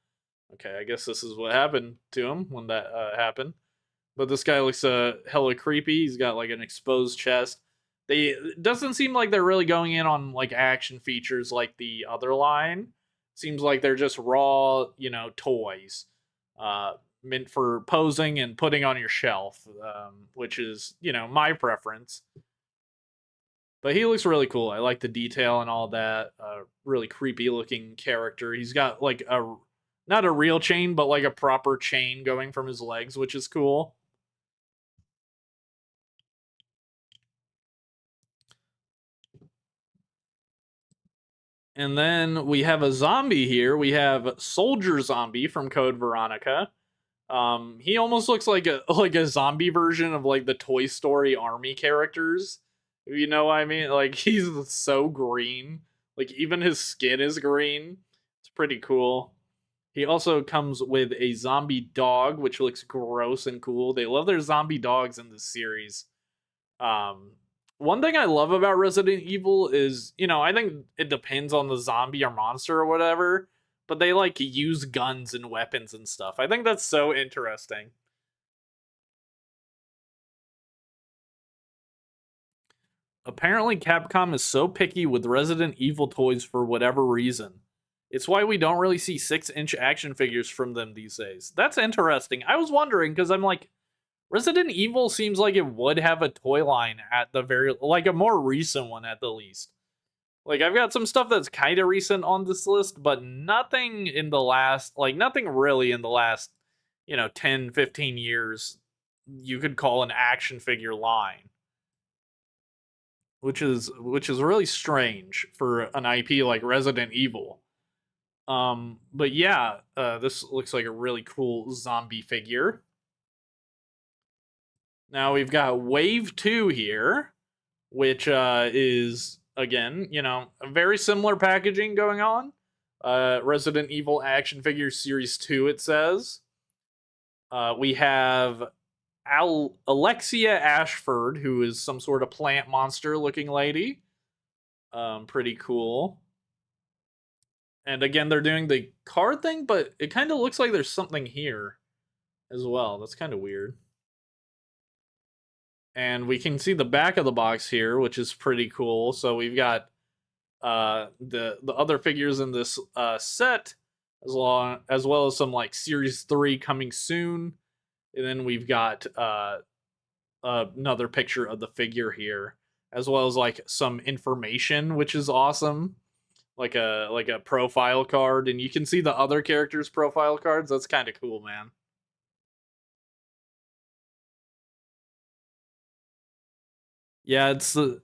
Okay, I guess this is what happened to him when that happened. But this guy looks hella creepy. He's got like an exposed chest. It doesn't seem like they're really going in on like action features like the other line. Seems like they're just raw, toys, meant for posing and putting on your shelf, which is my preference. But he looks really cool. I like the detail and all that. Really creepy looking character. He's got like not a real chain, but like a proper chain going from his legs, which is cool. And then we have a zombie here. We have Soldier Zombie from Code Veronica. He almost looks like a zombie version of like the Toy Story army characters. You know what I mean? Like he's so green. Like even his skin is green. It's pretty cool. He also comes with a zombie dog, which looks gross and cool. They love their zombie dogs in this series. Um, One thing I love about Resident Evil is, I think it depends on the zombie or monster or whatever, but they like use guns and weapons and stuff. I think that's so interesting. Apparently, Capcom is so picky with Resident Evil toys for whatever reason. It's why we don't really see 6-inch action figures from them these days. That's interesting. I was wondering because I'm like, Resident Evil seems like it would have a toy line at the very, like a more recent one at the least. Like, I've got some stuff that's kind of recent on this list, but nothing in the last, like, nothing really in the last, 10, 15 years you could call an action figure line. Which is really strange for an IP like Resident Evil. But yeah, this looks like a really cool zombie figure. Now we've got Wave 2 here, which is, again, a very similar packaging going on. Resident Evil Action Figure Series 2, it says. We have Alexia Ashford, who is some sort of plant monster looking lady. Pretty cool. And again, they're doing the card thing, but it kind of looks like there's something here as well. That's kind of weird. And we can see the back of the box here, which is pretty cool. So we've got the other figures in this set, as well as some like Series 3 coming soon. And then we've got another picture of the figure here, as well as like some information, which is awesome. Like a profile card, and you can see the other characters' profile cards. That's kind of cool, man. Yeah, it's a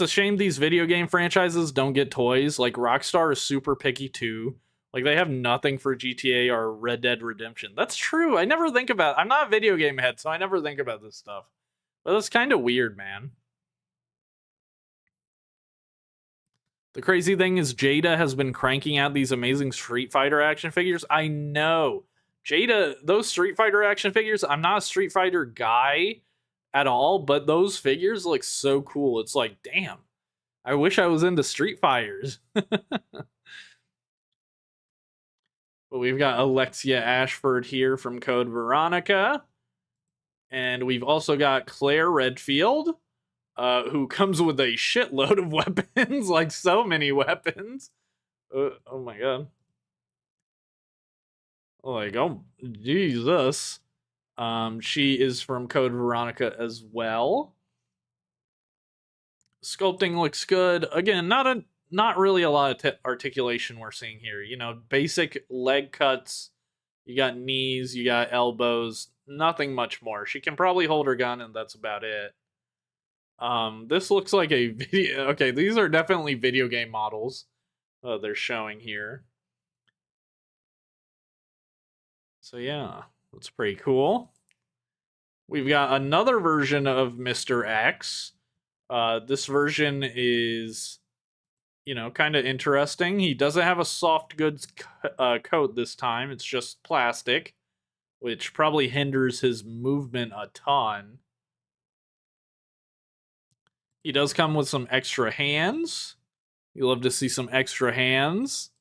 shame these video game franchises don't get toys. Like Rockstar is super picky too. Like they have nothing for GTA or Red Dead Redemption. That's true. I never think about. I'm not a video game head, so I never think about this stuff. But that's kind of weird, man. The crazy thing is Jada has been cranking out these amazing Street Fighter action figures. I know. Jada, those Street Fighter action figures, I'm not a Street Fighter guy at all, but those figures look so cool. It's like, damn, I wish I was into Street Fighters. But we've got Alexia Ashford here from Code Veronica. And we've also got Claire Redfield, who comes with a shitload of weapons, like so many weapons. Oh my god. Like, oh, Jesus. She is from Code Veronica as well. Sculpting looks good. Again, not really a lot of articulation we're seeing here. Basic leg cuts. You got knees, you got elbows, nothing much more. She can probably hold her gun, and that's about it. This looks like a video. Okay, these are definitely video game models. They're showing here. So yeah, that's pretty cool. We've got another version of Mr. X. This version is, kind of interesting. He doesn't have a soft goods coat this time. It's just plastic, which probably hinders his movement a ton. He does come with some extra hands. You love to see some extra hands.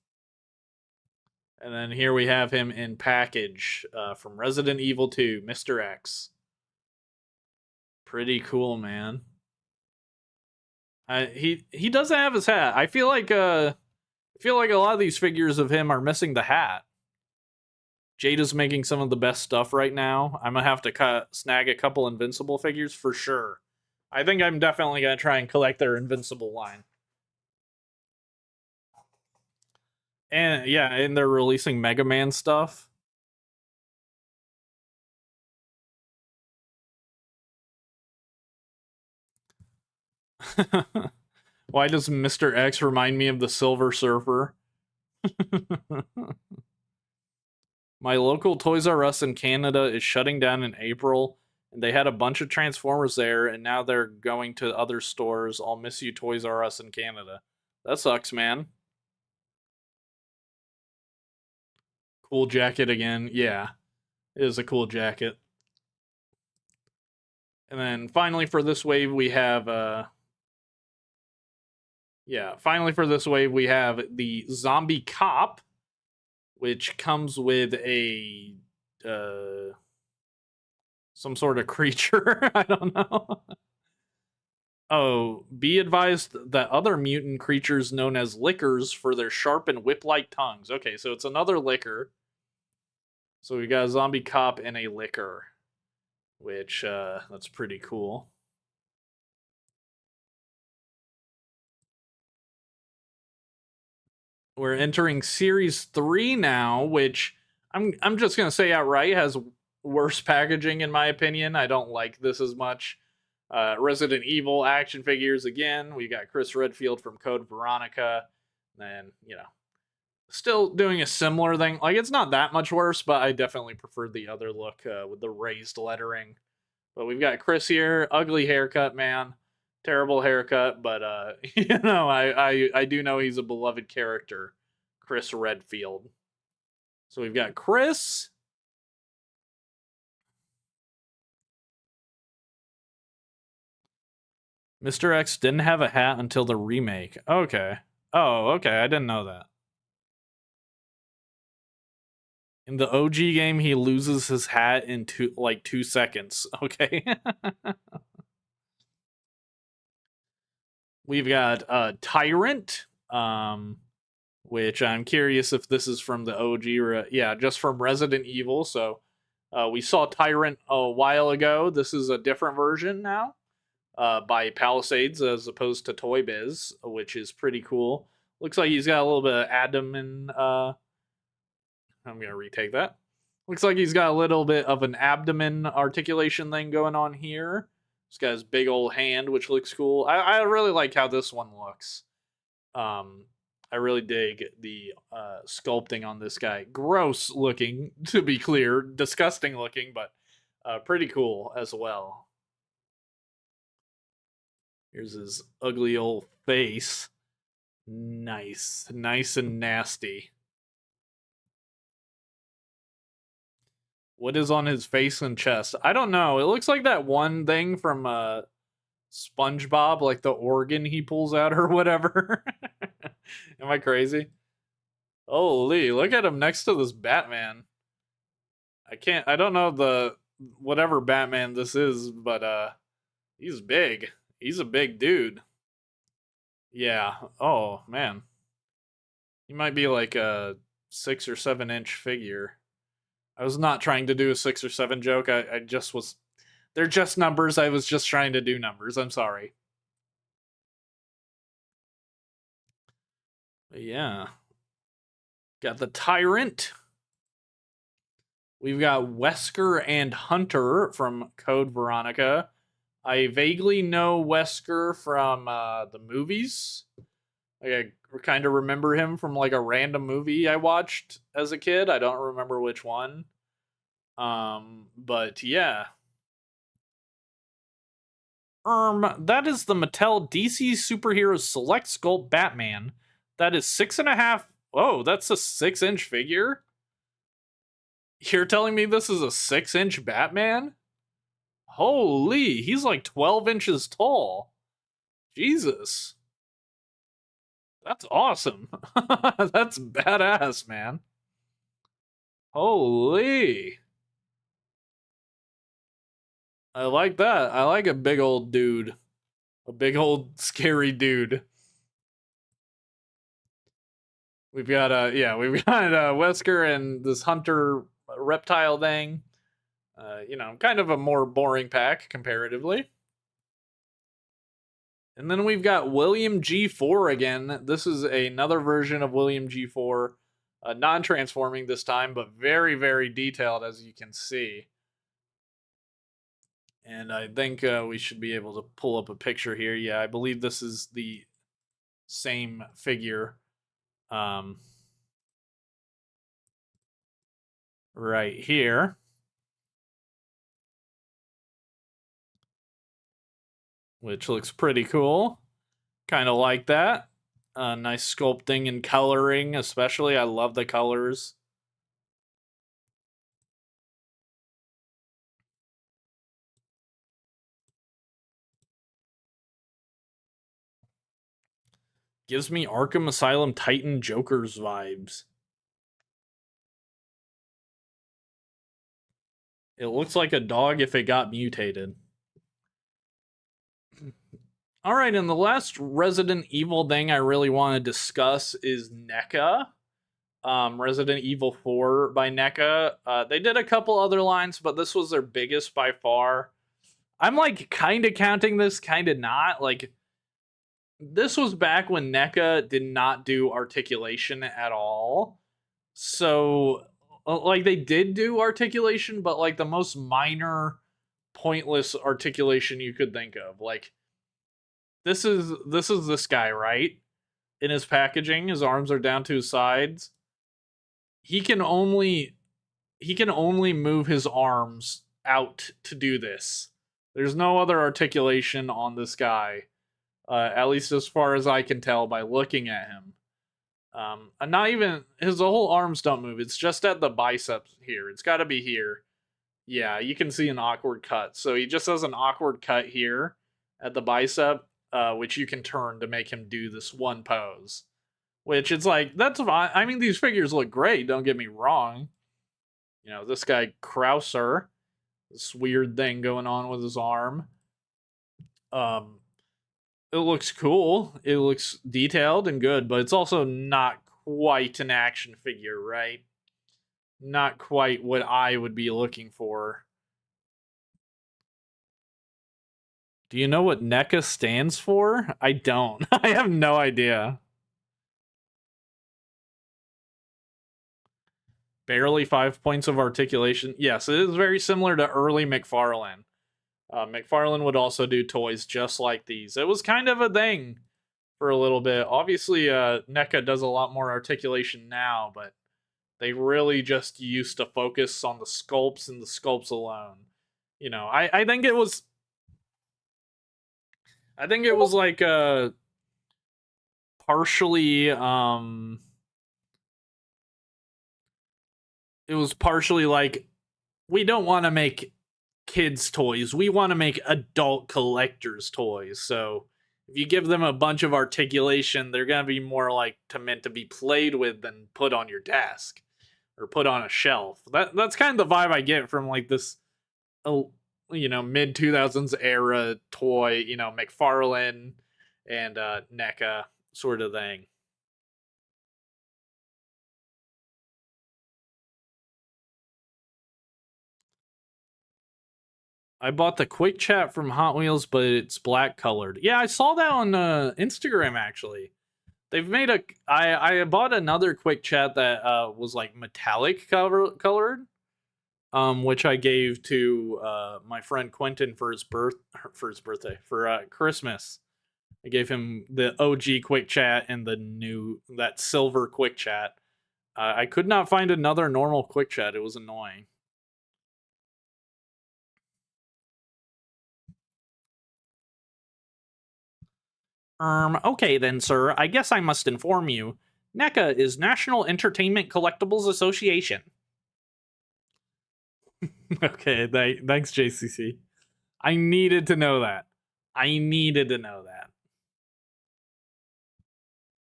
And then here we have him in package from Resident Evil 2, Mr. X. Pretty cool, man. He doesn't have his hat. I feel like a lot of these figures of him are missing the hat. Jada's making some of the best stuff right now. I'm gonna have to snag a couple Invincible figures for sure. I think I'm definitely gonna try and collect their Invincible line. And yeah, and they're releasing Mega Man stuff. Why does Mr. X remind me of the Silver Surfer? My local Toys R Us in Canada is shutting down in April, and they had a bunch of Transformers there, and now they're going to other stores. I'll miss you, Toys R Us in Canada. That sucks, man. Cool jacket again. Yeah, it is a cool jacket. And then finally for this wave, we have finally for this wave, we have the Zombie Cop, which comes with a some sort of creature. I don't know. Oh, be advised that other mutant creatures known as lickers for their sharp and whip-like tongues. Okay, so it's another licker. So we got a zombie cop and a licker, which that's pretty cool. We're entering series 3 now, which I'm just gonna say outright has worse packaging in my opinion. I don't like this as much. Resident Evil action figures again. We got Chris Redfield from Code Veronica, and still doing a similar thing. Like it's not that much worse, but I definitely preferred the other look with the raised lettering. But we've got Chris here, ugly haircut, man, terrible haircut, but I do know he's a beloved character, Chris Redfield. So we've got Chris. Mr. X didn't have a hat until the remake. Okay. Oh, okay. I didn't know that. In the OG game, he loses his hat in 2 seconds. Okay. We've got Tyrant, which I'm curious if this is from the OG. Yeah, just from Resident Evil. So we saw Tyrant a while ago. This is a different version now by Palisades as opposed to Toy Biz, which is pretty cool. Looks like he's got a little bit of abdomen. I'm going to retake that. Looks like he's got a little bit of an abdomen articulation thing going on here. He's got his big old hand, which looks cool. I really like how this one looks. I really dig the sculpting on this guy. Gross looking, to be clear. Disgusting looking, but pretty cool as well. Here's his ugly old face. Nice. Nice and nasty. What is on his face and chest? I don't know. It looks like that one thing from SpongeBob, like the organ he pulls out or whatever. Am I crazy? Holy, look at him next to this Batman. I don't know the whatever Batman this is, but he's big. He's a big dude. Yeah. Oh, man. He might be like a 6 or 7 inch figure. I was not trying to do a 6 or 7 joke. I just was. They're just numbers. I was just trying to do numbers. I'm sorry. But yeah. Got the Tyrant. We've got Wesker and Hunter from Code Veronica. I vaguely know Wesker from the movies. Like I kind of remember him from like a random movie I watched as a kid. I don't remember which one. But yeah. That is the Mattel DC Superhero Select Sculpt Batman. That is 6.5. Oh, that's a 6-inch figure. You're telling me this is a 6-inch Batman? Holy, he's like 12 inches tall. Jesus. That's awesome. That's badass, man. Holy. I like that. I like a big old dude. A big old scary dude. We've got we've got Wesker and this hunter reptile thing. Kind of a more boring pack comparatively. And then we've got William G4 again. This is another version of William G4, non-transforming this time, but very, very detailed as you can see. And I think we should be able to pull up a picture here. Yeah, I believe this is the same figure. Right here. Which looks pretty cool. Kind of like that. Nice sculpting and coloring, especially. I love the colors. Gives me Arkham Asylum Titan Joker's vibes. It looks like a dog if it got mutated. All right, and the last Resident Evil thing I really want to discuss is NECA. Resident Evil 4 by NECA. They did a couple other lines, but this was their biggest by far. I'm like kind of counting this, kind of not. Like, this was back when NECA did not do articulation at all. So, like, they did do articulation, but like the most minor, pointless articulation you could think of. Like, this is this guy, right? In his packaging, his arms are down to his sides. He can only move his arms out to do this. There's no other articulation on this guy, at least as far as I can tell by looking at him. And not even his whole arms don't move. It's just at the biceps here. It's got to be here. Yeah, you can see an awkward cut. So he just has an awkward cut here at the bicep, which you can turn to make him do this one pose. Which it's like, that's fine. I mean, these figures look great. Don't get me wrong. You know, this guy Krauser, this weird thing going on with his arm. It looks cool. It looks detailed and good, but it's also not quite an action figure, right? Not quite what I would be looking for. Do you know what NECA stands for? I don't. I have no idea. Barely 5 points of articulation. Yes, it is very similar to early McFarlane. McFarlane would also do toys just like these. It was kind of a thing for a little bit. Obviously, NECA does a lot more articulation now, but they really just used to focus on the sculpts and the sculpts alone. You know, I think it was like partially it was partially like, we don't want to make kids toys, we want to make adult collectors toys. So if you give them a bunch of articulation, they're going to be more like meant to be played with than put on your desk or put on a shelf. That's kind of the vibe I get from like this mid 2000s era toy, McFarlane and NECA sort of thing. I bought the quick chat from Hot Wheels, but it's black colored. Yeah, I saw that on Instagram actually. They've made a. I bought another quick chat that was like metallic colored, which I gave to my friend Quentin for his birthday for Christmas. I gave him the OG quick chat and that silver quick chat. I could not find another normal quick chat. It was annoying. Okay then, sir. I guess I must inform you. NECA is National Entertainment Collectibles Association. Okay, thanks, JCC. I needed to know that.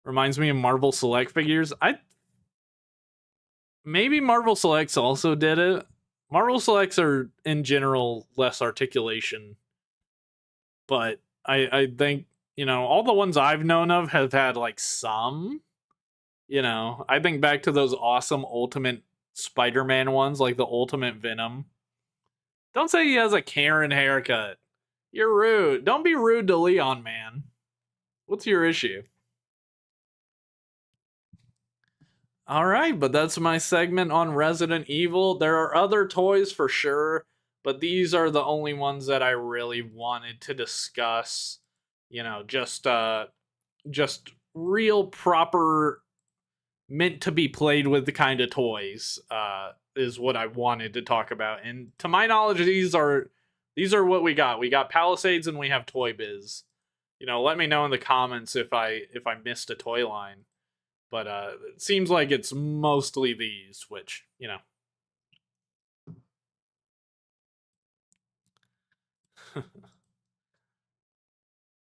Reminds me of Marvel Select figures. Maybe Marvel Selects also did it. Marvel Selects are in general less articulation, but I think all the ones I've known of have had like some. I think back to those awesome Ultimate Spider-Man ones, like the Ultimate Venom. Don't say he has a Karen haircut. You're rude. Don't be rude to Leon, man. What's your issue? All right, but that's my segment on Resident Evil. There are other toys for sure, but these are the only ones that I really wanted to discuss. Just real proper meant to be played with the kind of toys is what I wanted to talk about. And to my knowledge, these are what we got. We got Palisades and we have Toy Biz. Let me know in the comments if I missed a toy line. But it seems like it's mostly these, which,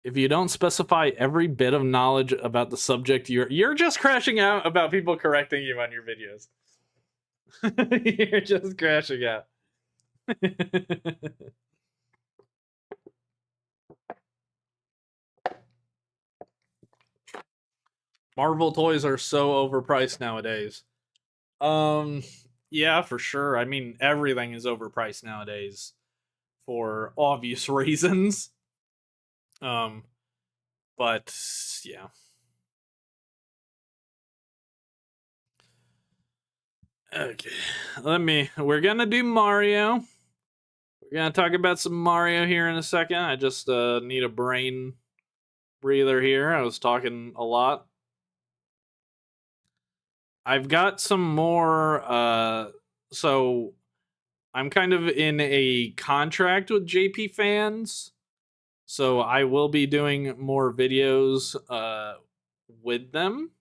if you don't specify every bit of knowledge about the subject, you're just crashing out about people correcting you on your videos. You're just crashing out. Marvel toys are so overpriced nowadays. Um, yeah, for sure. I mean, everything is overpriced nowadays for obvious reasons. Um, but yeah. Okay. We're gonna do Mario. We're gonna talk about some Mario here in a second. I just need a brain breather here. I was talking a lot. I've got some more so I'm kind of in a contract with JP fans. So I will be doing more videos with them.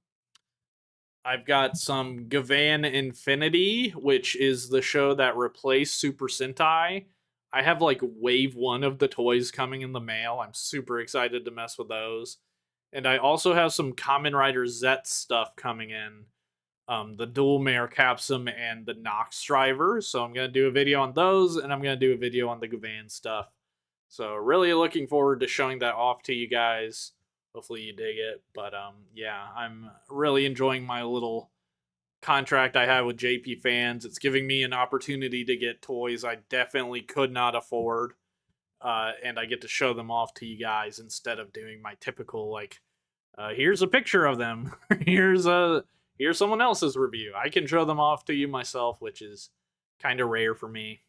I've got some Gavan Infinity, which is the show that replaced Super Sentai. I have like wave one of the toys coming in the mail. I'm super excited to mess with those. And I also have some Kamen Rider Zet stuff coming in. The Dual Mare Capsum and the Nox Driver. So I'm going to do a video on those, and I'm going to do a video on the Gavan stuff. So really looking forward to showing that off to you guys. Hopefully you dig it. But yeah, I'm really enjoying my little contract I have with JP fans. It's giving me an opportunity to get toys I definitely could not afford. And I get to show them off to you guys instead of doing my typical like, here's a picture of them. Here's someone else's review. I can show them off to you myself, which is kind of rare for me.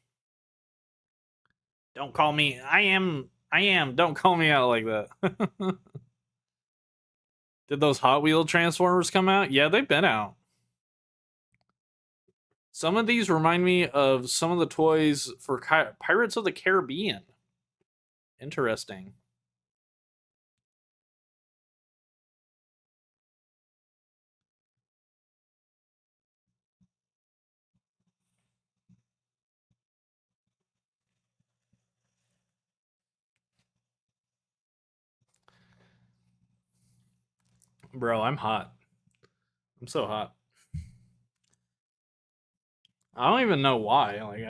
Don't call me. I am. Don't call me out like that. Did those Hot Wheel Transformers come out? Yeah, they've been out. Some of these remind me of some of the toys for Pirates of the Caribbean. Interesting. Bro, I'm hot. I'm so hot. I don't even know why. Like,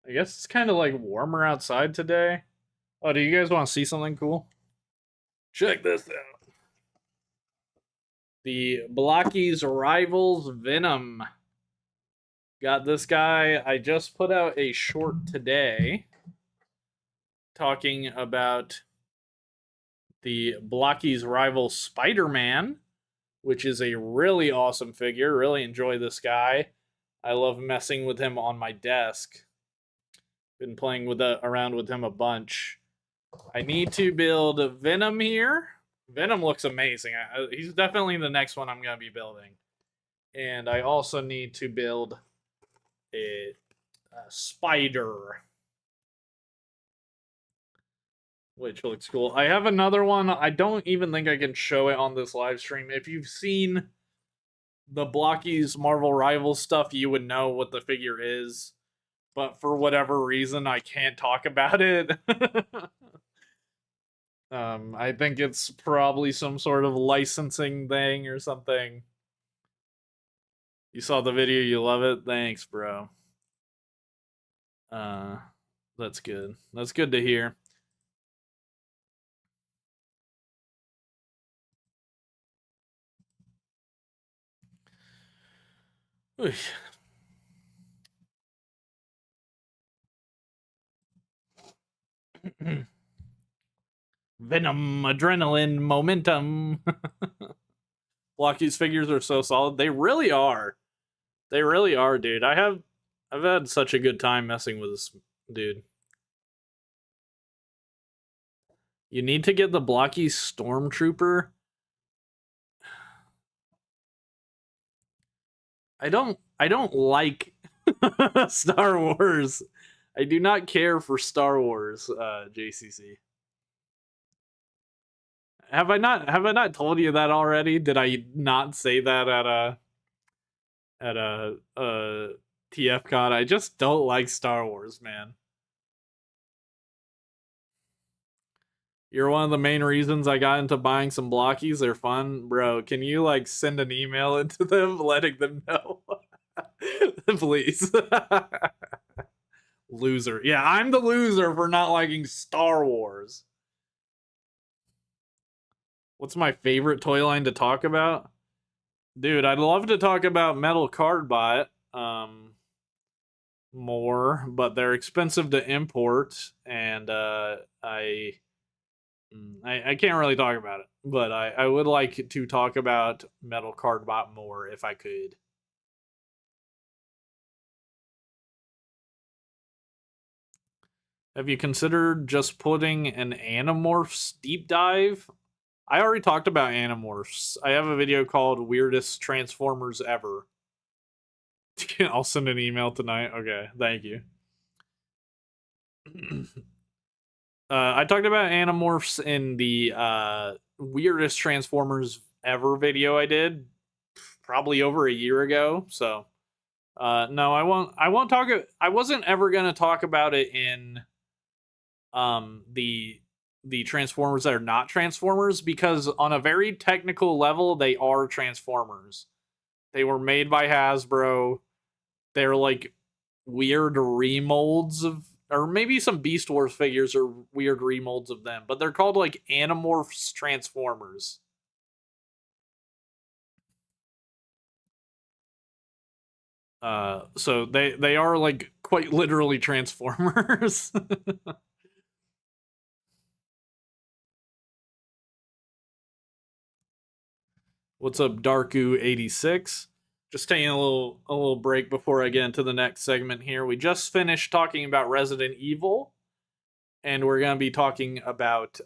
I guess it's kind of like warmer outside today. Oh, do you guys want to see something cool? Check this out. The Blocky's Rivals Venom. Got this guy. I just put out a short today talking about the Blocky's rival Spider Man, which is a really awesome figure. Really enjoy this guy. I love messing with him on my desk. Been playing around with him a bunch. I need to build Venom here. Venom looks amazing. He's definitely the next one I'm going to be building. And I also need to build a spider, which looks cool. I have another one. I don't even think I can show it on this live stream. If you've seen the Blocky's Marvel Rivals stuff, you would know what the figure is. But for whatever reason, I can't talk about it. I think it's probably some sort of licensing thing or something. You saw the video, you love it? Thanks, bro. That's good. That's good to hear. Venom, adrenaline, momentum. Blocky's figures are so solid. They really are. They really are, dude. I've had such a good time messing with this dude. You need to get the Blocky Stormtrooper. I don't like Star Wars. I do not care for Star Wars, JCC. Have I not told you that already? Did I not say that at a TFCon? I just don't like Star Wars, man. You're one of the main reasons I got into buying some Blockies. They're fun, bro. Can you like send an email into them letting them know? Please. Loser. Yeah, I'm the loser for not liking Star Wars. What's my favorite toy line to talk about? Dude, I'd love to talk about Metal Cardbot more, but they're expensive to import, and I can't really talk about it. But I would like to talk about Metal Cardbot more if I could. Have you considered just putting an Animorphs deep dive? I already talked about Animorphs. I have a video called Weirdest Transformers Ever. I'll send an email tonight. Okay, thank you. I talked about Animorphs in the Weirdest Transformers Ever video I did probably over a year ago. So, no, I won't. I won't talk. I wasn't ever gonna talk about it in the Transformers that are not Transformers, because on a very technical level they are Transformers. They were made by Hasbro. They're like weird remolds of, or maybe some Beast Wars figures are weird remolds of them, but they're called like Animorphs Transformers. So they are like quite literally Transformers. What's up, Darku86? Just taking a little break before I get into the next segment here. We just finished talking about Resident Evil, and we're gonna be talking about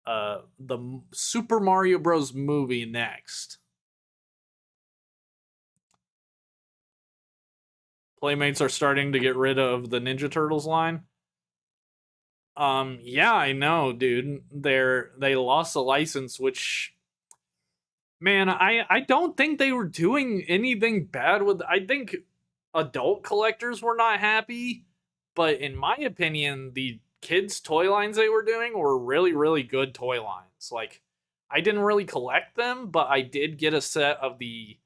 the Super Mario Bros. Movie next. Playmates are starting to get rid of the Ninja Turtles line. Yeah, I know, dude. They lost the license, which, man, I don't think they were doing anything bad with. I think adult collectors were not happy, but in my opinion, the kids' toy lines they were doing were really, really good toy lines. Like, I didn't really collect them, but I did get a set of the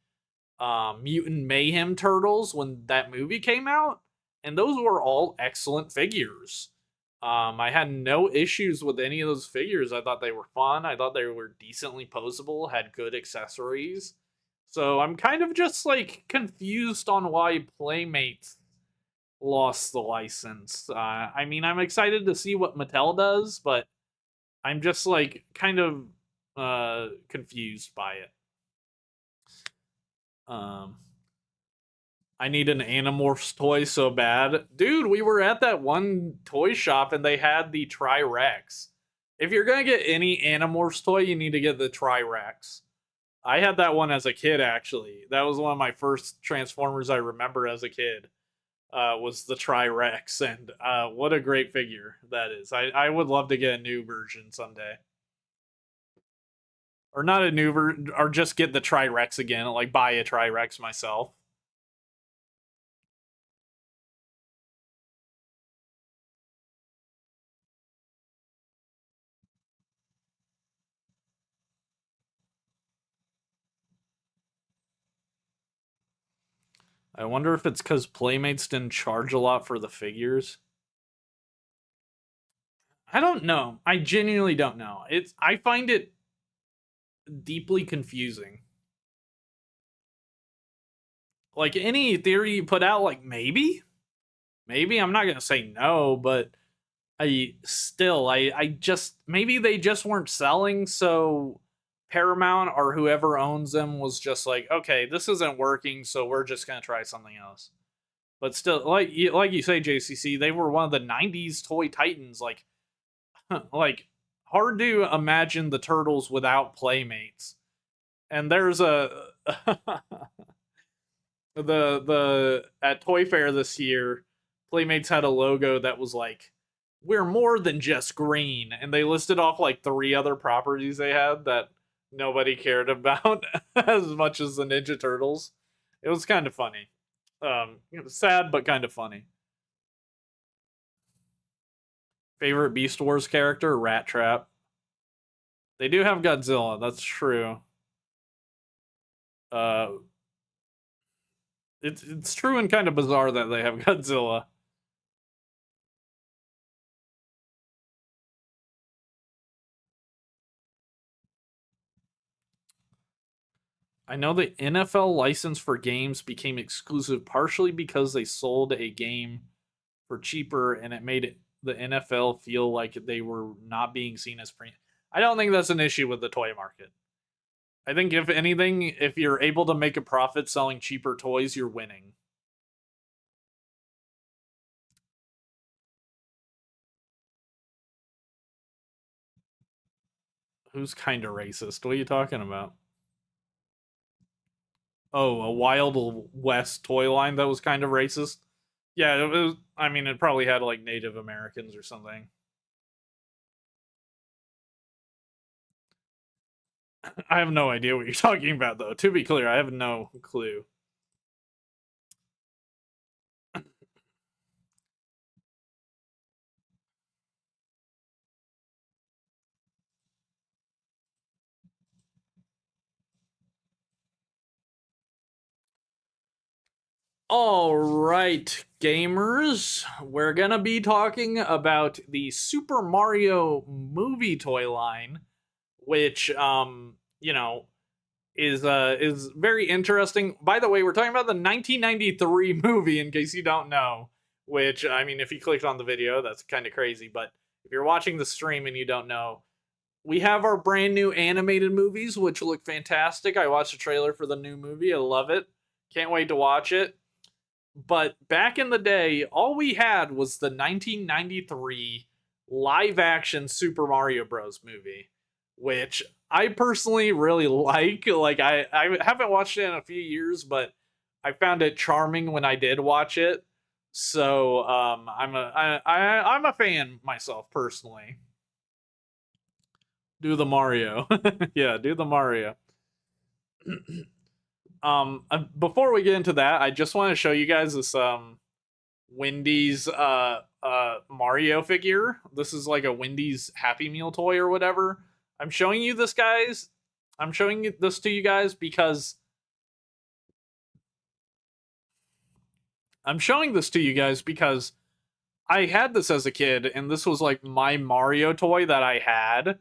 Mutant Mayhem Turtles when that movie came out, and those were all excellent figures. I had no issues with any of those figures. I thought they were fun. I thought they were decently posable, had good accessories. So I'm kind of just like confused on why Playmates lost the license. I mean, I'm excited to see what Mattel does, but I'm just like kind of confused by it. Um, I need an Animorphs toy so bad. Dude, we were at that one toy shop and they had the Tri-Rex. If you're gonna get any Animorphs toy, you need to get the Tri-Rex. I had that one as a kid, actually. That was one of my first Transformers I remember as a kid. Was the Tri-Rex, and what a great figure that is. I would love to get a new version someday. Or not a new version, or just get the Tri-Rex again, like buy a Tri-Rex myself. I wonder if it's because Playmates didn't charge a lot for the figures. I don't know. I genuinely don't know. I find it deeply confusing. Like any theory you put out, like maybe, I'm not gonna say no, but I just, maybe they just weren't selling, so Paramount or whoever owns them was just like, okay, this isn't working, so we're just gonna try something else. But still, like you say, JCC, they were one of the '90s toy titans. Like hard to imagine the Turtles without Playmates. And there's a the at Toy Fair this year, Playmates had a logo that was like, we're more than just green, and they listed off like 3 other properties they had that nobody cared about as much as the Ninja Turtles. It was kind of funny. Sad but kind of funny. Favorite Beast Wars character? Rat Trap. They do have Godzilla, that's true. Uh it's true and kind of bizarre that they have Godzilla. I know the NFL license for games became exclusive partially because they sold a game for cheaper and it made the NFL feel like they were not being seen as premium. I don't think that's an issue with the toy market. I think if anything, if you're able to make a profit selling cheaper toys, you're winning. Who's kind of racist? What are you talking about? Oh, a Wild West toy line that was kind of racist? Yeah, it was. I mean, it probably had like Native Americans or something. I have no idea what you're talking about, though. To be clear, I have no clue. All right, gamers, we're gonna be talking about the Super Mario movie toy line, which is very interesting. By the way, we're talking about the 1993 movie, in case you don't know. Which, I mean, if you clicked on the video, that's kind of crazy. But if you're watching the stream and you don't know, we have our brand new animated movies, which look fantastic. I watched the trailer for the new movie. I love it. Can't wait to watch it. But back in the day, all we had was the 1993 live action Super Mario Bros. Movie, which I personally really like. Like, I haven't watched it in a few years, but I found it charming when I did watch it. So I'm a fan myself personally. Do the Mario. Yeah, do the Mario. Before we get into that, I just want to show you guys this Wendy's Mario figure. This is like a Wendy's Happy Meal toy or whatever. I'm showing you this, guys. I'm showing this to you guys because I had this as a kid, and this was like my Mario toy that I had,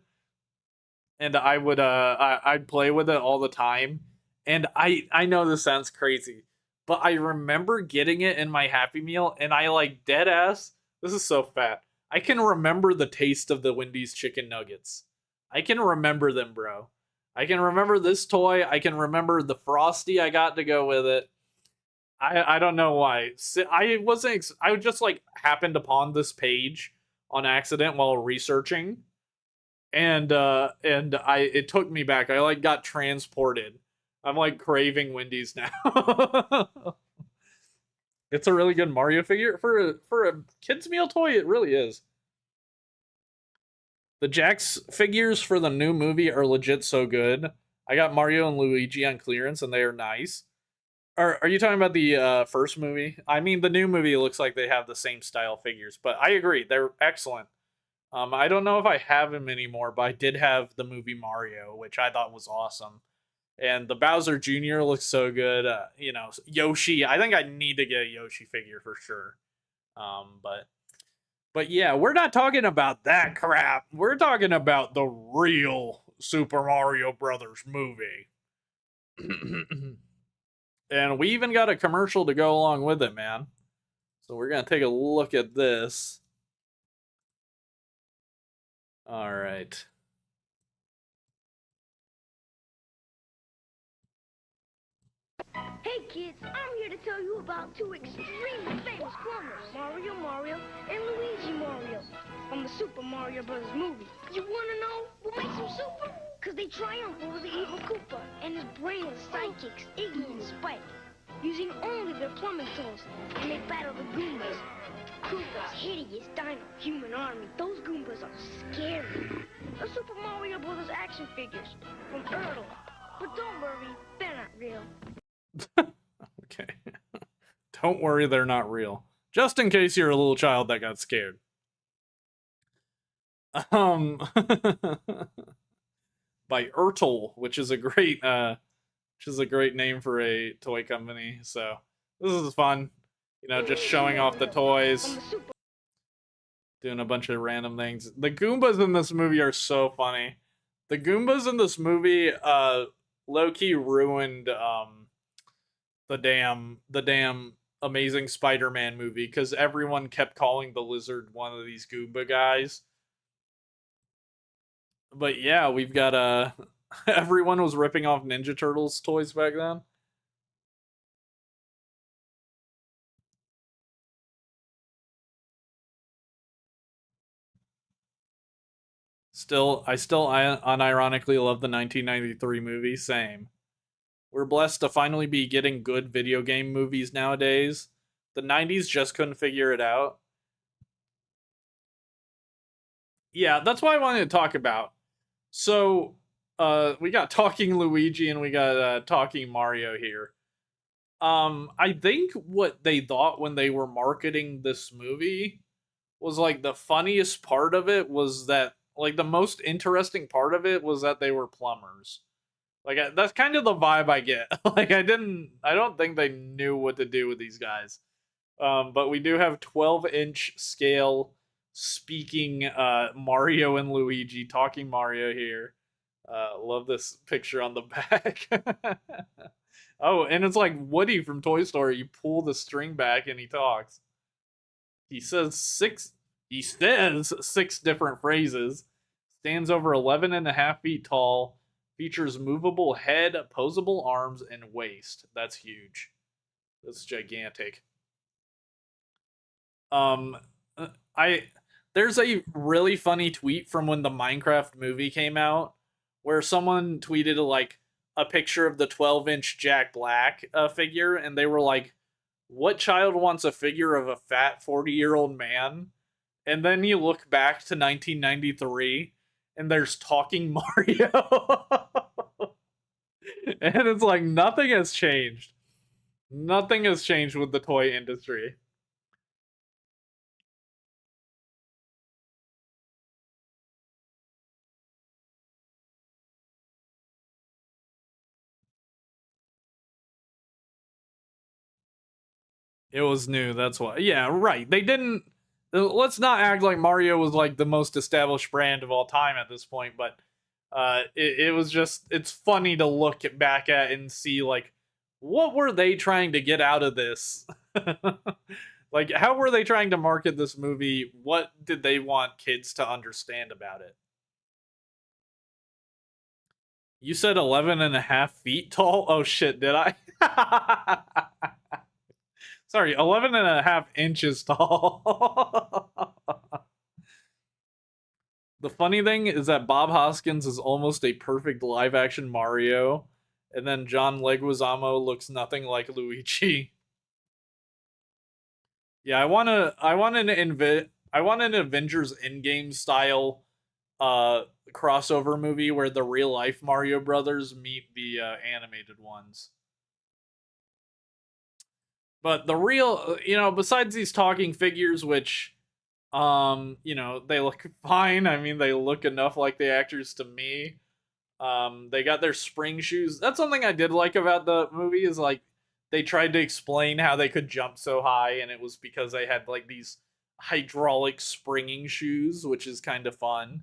and I'd play with it all the time. And I know this sounds crazy, but I remember getting it in my Happy Meal, and I like dead ass. This is so fat. I can remember the taste of the Wendy's chicken nuggets. I can remember them, bro. I can remember this toy. I can remember the Frosty I got to go with it. I don't know why. I just like happened upon this page on accident while researching, and I it took me back. I like got transported. I'm like craving Wendy's now. It's a really good Mario figure for a kids meal toy. It really is. The Jax figures for the new movie are legit so good. I got Mario and Luigi on clearance, and they are nice. Are you talking about the first movie? I mean, the new movie looks like they have the same style figures, but I agree, they're excellent. I don't know if I have him anymore, but I did have the movie Mario, which I thought was awesome. And the Bowser Jr. looks so good. Yoshi. I think I need to get a Yoshi figure for sure. But yeah, we're not talking about that crap. We're talking about the real Super Mario Brothers movie. And we even got a commercial to go along with it, man. So we're gonna take a look at this. All right. Hey kids, I'm here to tell you about two extremely famous plumbers, Mario, and Luigi Mario, from the Super Mario Bros. Movie. You wanna know what makes them super? Cause they triumph over the evil Koopa and his brainless sidekicks, Iggy and Spike. Using only their plumbing tools, and they battle the Goombas. Koopa's hideous dino-human army. Those Goombas are scary. The Super Mario Bros. Action figures from Ertl. But don't worry, they're not real. Okay. Don't worry, they're not real. Just in case you're a little child that got scared. By Ertl, which is a great name for a toy company. So this is fun. Just showing off the toys. Doing a bunch of random things. The Goombas in this movie are so funny. The Goombas in this movie low key ruined the damn Amazing Spider-Man movie because everyone kept calling the lizard one of these Goomba guys. But yeah, we've got everyone was ripping off Ninja Turtles toys back then. I unironically love the 1993 movie. Same. We're blessed to finally be getting good video game movies nowadays. The 90s just couldn't figure it out. Yeah, that's what I wanted to talk about. So, we got Talking Luigi and we got Talking Mario here. I think what they thought when they were marketing this movie was like the funniest part of it was that like the most interesting part of it was that they were plumbers. Like that's kind of the vibe I get. Like I don't think they knew what to do with these guys. But we do have 12-inch scale speaking Mario and Luigi, talking Mario here. Love this picture on the back. Oh, and it's like Woody from Toy Story. You pull the string back and he talks. He says six different phrases. Stands over 11 and a half feet tall. Features movable head, opposable arms, and waist. That's huge. That's gigantic. Um, I there's a really funny tweet from when the Minecraft movie came out, where someone tweeted like a picture of the 12-inch Jack Black figure, and they were like, "What child wants a figure of a fat 40-year-old man?" And then you look back to 1993, and there's talking Mario, and it's like nothing has changed. Nothing has changed with the toy industry. It was new. That's why. Yeah, right. They didn't. Let's not act like Mario was like the most established brand of all time at this point. But it was just. It's funny to look back at and see like what were they trying to get out of this. Like how were they trying to market this movie? What did they want kids to understand about it? You said 11 and a half feet tall? Oh shit, did I? Sorry, 11 and a half inches tall. The funny thing is that Bob Hoskins is almost a perfect live action Mario, and then John Leguizamo looks nothing like Luigi. Yeah, I want an Avengers Endgame style crossover movie where the real life Mario brothers meet the animated ones. But the real, besides these talking figures, which, they look fine. I mean, they look enough like the actors to me. They got their spring shoes. That's something I did like about the movie is like they tried to explain how they could jump so high, and it was because they had like these hydraulic springing shoes, which is kind of fun.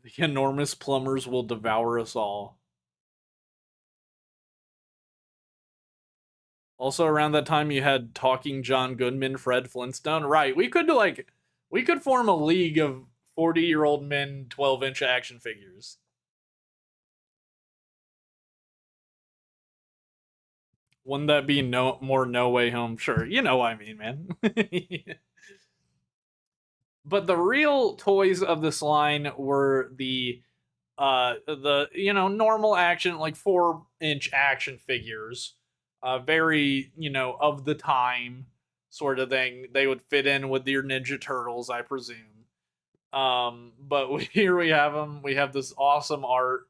The enormous plumbers will devour us all. Also, around that time, you had Talking John Goodman, Fred Flintstone. Right, we could form a league of 40-year-old men, 12-inch action figures. Wouldn't that be No Way Home? Sure, you know what I mean, man. But the real toys of this line were the normal action like 4-inch action figures, very of the time sort of thing. They would fit in with your Ninja Turtles, I presume. But here we have them. We have this awesome art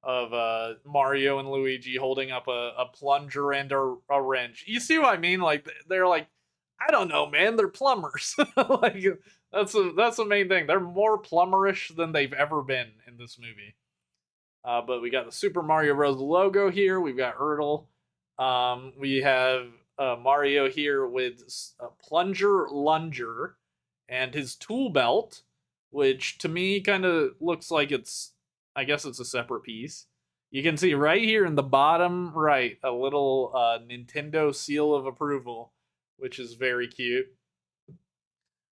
of Mario and Luigi holding up a plunger and a wrench. You see what I mean? Like they're like, I don't know, man. They're plumbers. Like that's the main thing. They're more plumberish than they've ever been in this movie. But we got the Super Mario Bros. Logo here. We've got Ertl. We have Mario here with a plunger lunger and his tool belt. which to me kind of looks like I guess it's a separate piece. You can see right here in the bottom right a little Nintendo seal of approval, which is very cute.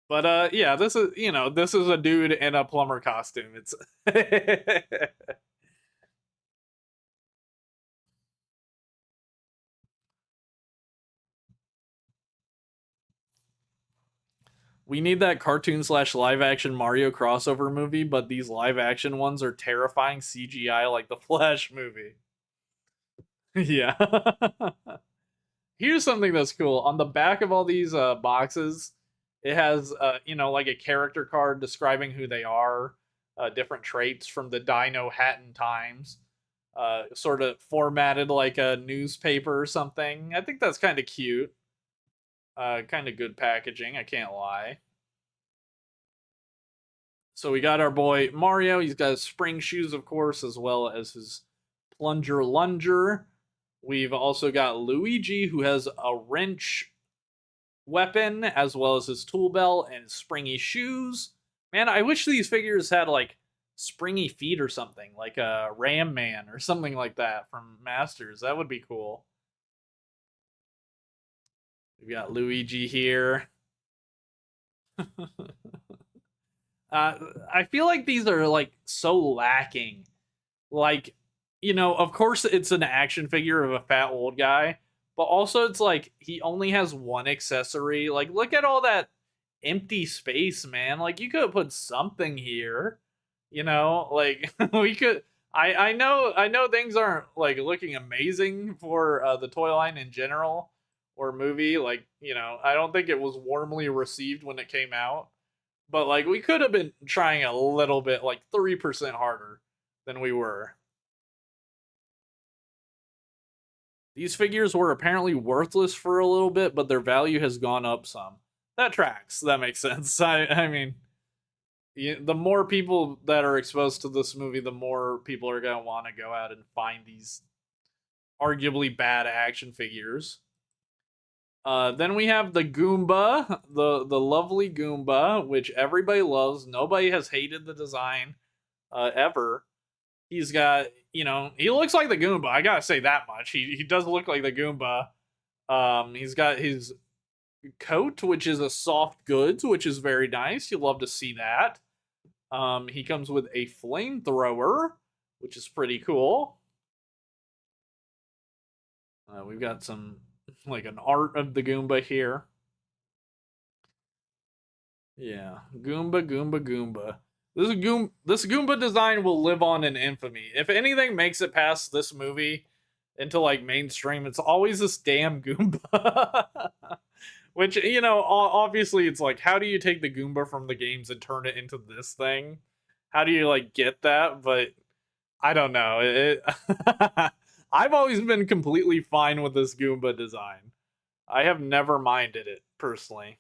But yeah, this is this is a dude in a plumber costume. It's we need that cartoon slash live action Mario crossover movie, but these live action ones are terrifying CGI like the Flash movie. Yeah. Here's something that's cool. On the back of all these boxes, it has like a character card describing who they are, different traits from the Dino Hatton times, sort of formatted like a newspaper or something. I think that's kind of cute. Kind of good packaging, I can't lie. So we got our boy Mario. He's got his spring shoes, of course, as well as his plunger lunger. We've also got Luigi, who has a wrench weapon, as well as his tool belt and springy shoes. Man, I wish these figures had like springy feet or something, like a Ram Man or something like that from Masters. That would be cool. We've got Luigi here. I feel like these are like so lacking. Like, of course it's an action figure of a fat old guy, but also it's like he only has one accessory. Like, look at all that empty space, man. Like, you could have put something here. Like we could. I know things aren't like looking amazing for the toy line in general or movie. Like, I don't think it was warmly received when it came out. But like we could have been trying a little bit, like 3% harder than we were. These figures were apparently worthless for a little bit, but their value has gone up some. That tracks. That makes sense. I mean, the more people that are exposed to this movie, the more people are going to want to go out and find these arguably bad action figures. Then we have the Goomba, the lovely Goomba, which everybody loves. Nobody has hated the design ever. He's got, he looks like the Goomba. I gotta say that much. He does look like the Goomba. He's got his coat, which is a soft goods, which is very nice. You'll love to see that. He comes with a flamethrower, which is pretty cool. We've got some like an art of the Goomba here. Yeah, Goomba, Goomba, Goomba. This Goomba design will live on in infamy. If anything makes it past this movie into like mainstream, it's always this damn Goomba. Which, obviously it's like, how do you take the Goomba from the games and turn it into this thing? How do you like get that? But I don't know. I've always been completely fine with this Goomba design. I have never minded it, personally.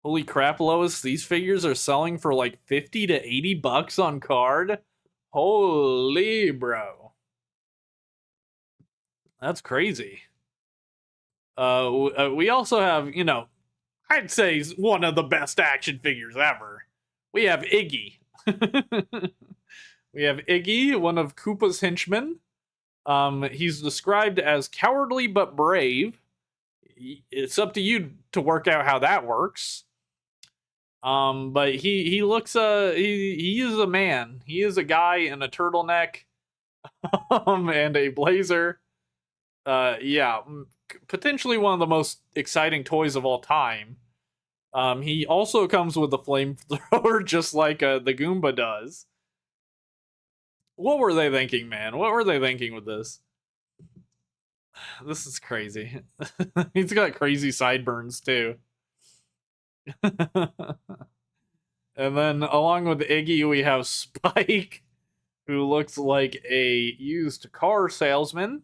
Holy crap, Lois, these figures are selling for like 50 to 80 bucks on card? Holy bro. That's crazy. We also have, I'd say one of the best action figures ever. We have Iggy. We have Iggy, one of Koopa's henchmen. He's described as cowardly but brave. It's up to you to work out how that works. But he looks he is a man. He is a guy in a turtleneck and a blazer. Yeah, potentially one of the most exciting toys of all time. He also comes with a flamethrower, just like the Goomba does. What were they thinking, man? What were they thinking with this? This is crazy. He's got crazy sideburns too. And then along with Iggy, we have Spike, who looks like a used car salesman.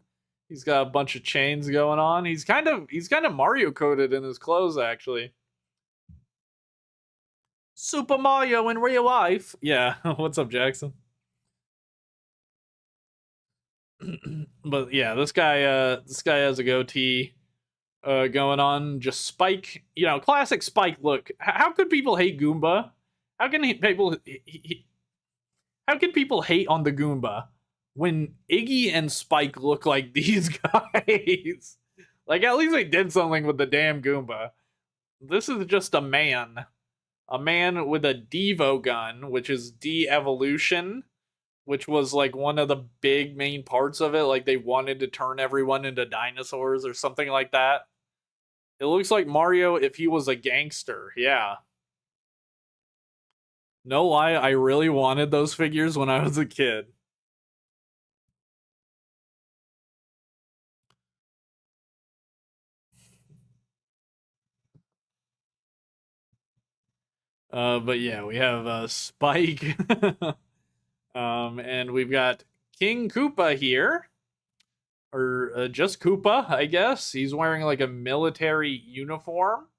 He's got a bunch of chains going on. He's kind of Mario coated in his clothes, actually. Super Mario in real life. Yeah, what's up, Jackson? But yeah, this guy has a goatee going on. Just Spike, classic Spike look. How could people hate Goomba? How can how can people hate on the Goomba when Iggy and Spike look like these guys? Like, at least they did something with the damn Goomba. This is just a man. A man with a Devo gun, which is de-evolution, which was like one of the big main parts of it. Like, they wanted to turn everyone into dinosaurs or something like that. It looks like Mario if he was a gangster. Yeah. No lie, I really wanted those figures when I was a kid. But yeah, we have Spike, and we've got King Koopa here, or just Koopa, I guess. He's wearing like a military uniform,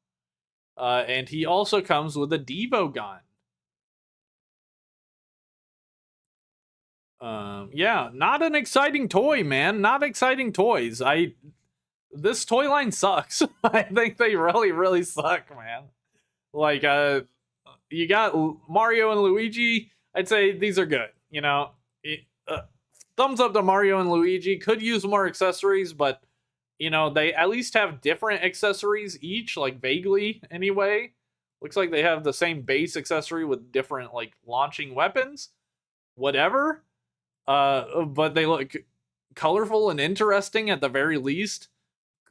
and he also comes with a Devo gun. Yeah, not an exciting toy, man. Not exciting toys. This toy line sucks. I think they really suck, man. Like, you got Mario and Luigi. I'd say these are good. You know, thumbs up to Mario and Luigi. Could use more accessories, but you know, they at least have different accessories each, like vaguely anyway. Looks like they have the same base accessory with different like launching weapons. Whatever. But they look colorful and interesting at the very least.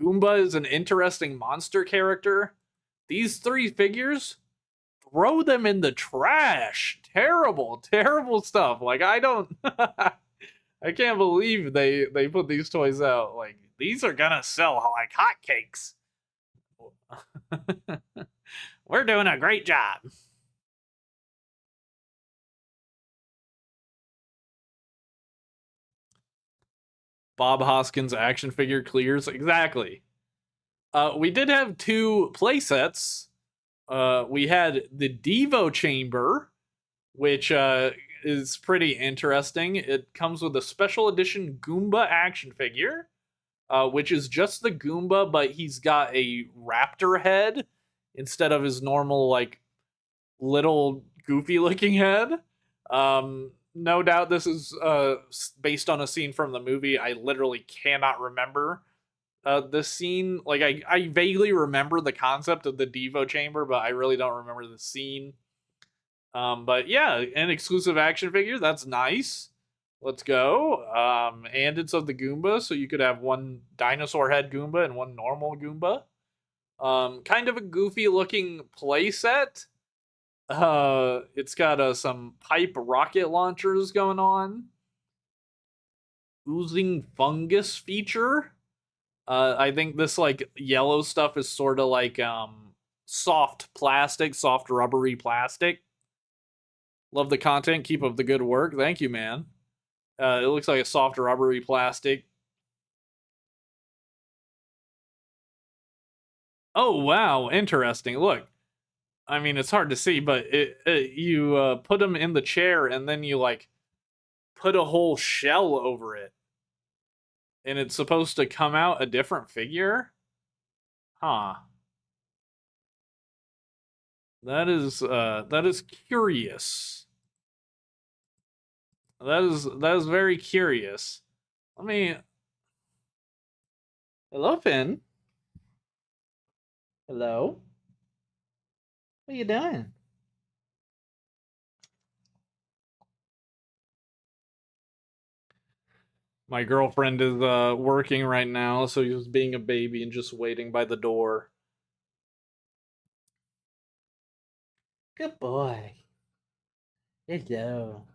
Goomba is an interesting monster character. These three figures, throw them in the trash. Terrible stuff. Like, I don't I can't believe they put these toys out. Like, these are gonna sell like hotcakes. We're doing a great job. Bob Hoskins action figure clears. Exactly. We did have two playsets. We had the Devo Chamber, which is pretty interesting. It comes with a special edition Goomba action figure, which is just the Goomba, but he's got a raptor head instead of his normal, like, little goofy looking head. No doubt this is based on a scene from the movie. I literally cannot remember this scene. Like, I vaguely remember the concept of the Devo Chamber, but I really don't remember the scene. But yeah, an exclusive action figure. That's nice. Let's go. And it's of the Goomba, so you could have one dinosaur head Goomba and one normal Goomba. Kind of a goofy looking playset. It's got some pipe rocket launchers going on. Oozing fungus feature. I think this like yellow stuff is sort of like soft plastic, soft rubbery plastic. Love the content. Keep up the good work. Thank you, man. It looks like a soft rubbery plastic. Oh wow, interesting. Look, I mean it's hard to see, but you put them in the chair and then you like put a whole shell over it, and it's supposed to come out a different figure. Huh. That is curious. That is very curious. Let me. Hello, Finn. Hello. What are you doing? My girlfriend is working right now, so he's being a baby and just waiting by the door. Good boy. Hello.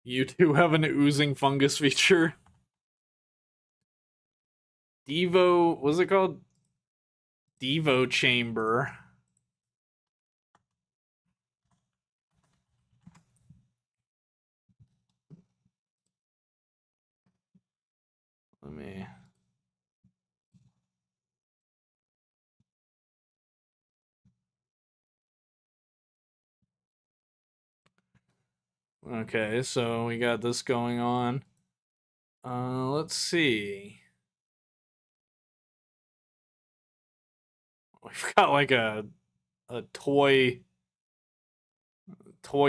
You two have an oozing fungus feature. Devo, what's it called? Devo Chamber. Let me. Okay, so we got this going on. Let's see. We've got like a a toy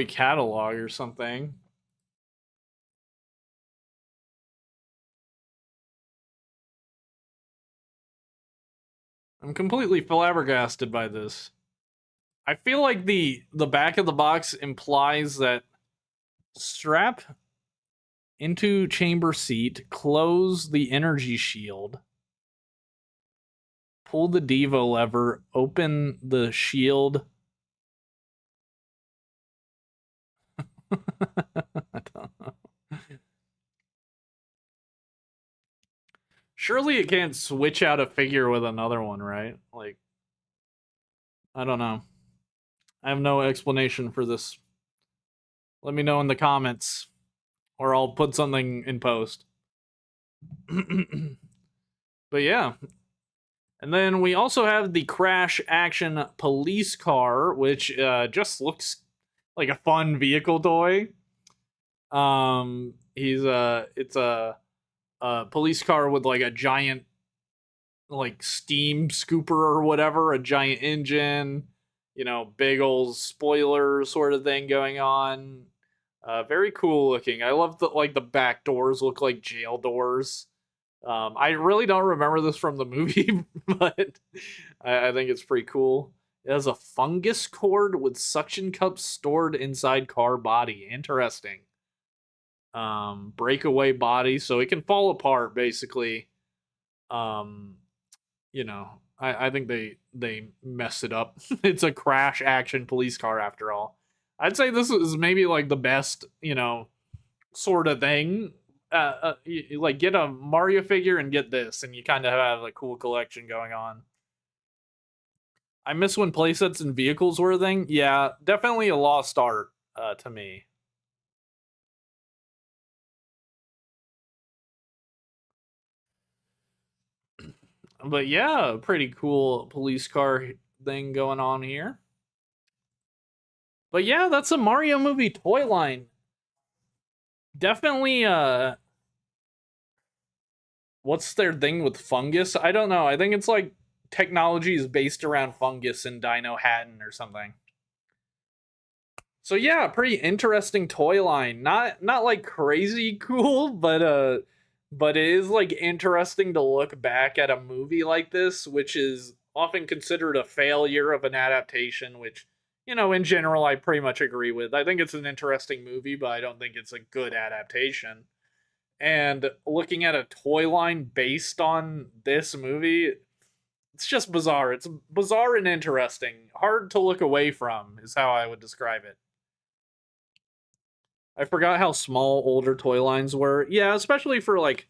catalog or something. I'm completely flabbergasted by this. I feel like the back of the box implies that strap into chamber seat, close the energy shield, pull the Devo lever, open the shield. I don't know. Surely it can't switch out a figure with another one, right? Like, I don't know. I have no explanation for this. Let me know in the comments, or I'll put something in post. But yeah. And then we also have the Crash Action Police Car, which just looks like a fun vehicle toy. It's a police car with like a giant like steam scooper or whatever, a giant engine, big old spoiler sort of thing going on. Very cool looking. I love that like the back doors look like jail doors. I really don't remember this from the movie, but I think it's pretty cool. It has a fungus cord with suction cups stored inside car body. Interesting. Breakaway body, so it can fall apart basically. Um, I think they messed it up. It's a crash action police car after all. I'd say this is maybe like the best, sort of thing. Like get a Mario figure and get this, and you kind of have a cool collection going on. I miss when playsets and vehicles were a thing. Yeah, definitely a lost art to me. But yeah, pretty cool police car thing going on here. But yeah, that's a Mario movie toy line. Definitely what's their thing with fungus? I don't know. I think it's like technology is based around fungus in Dino Hatton or something. So yeah, pretty interesting toy line. Not like crazy cool, but it is like interesting to look back at a movie like this, which is often considered a failure of an adaptation, which in general I pretty much agree with. I think it's an interesting movie, but I don't think it's a good adaptation. And looking at a toy line based on this movie, it's just bizarre. It's bizarre and interesting. Hard to look away from is how I would describe it. I forgot how small older toy lines were. Yeah, especially for like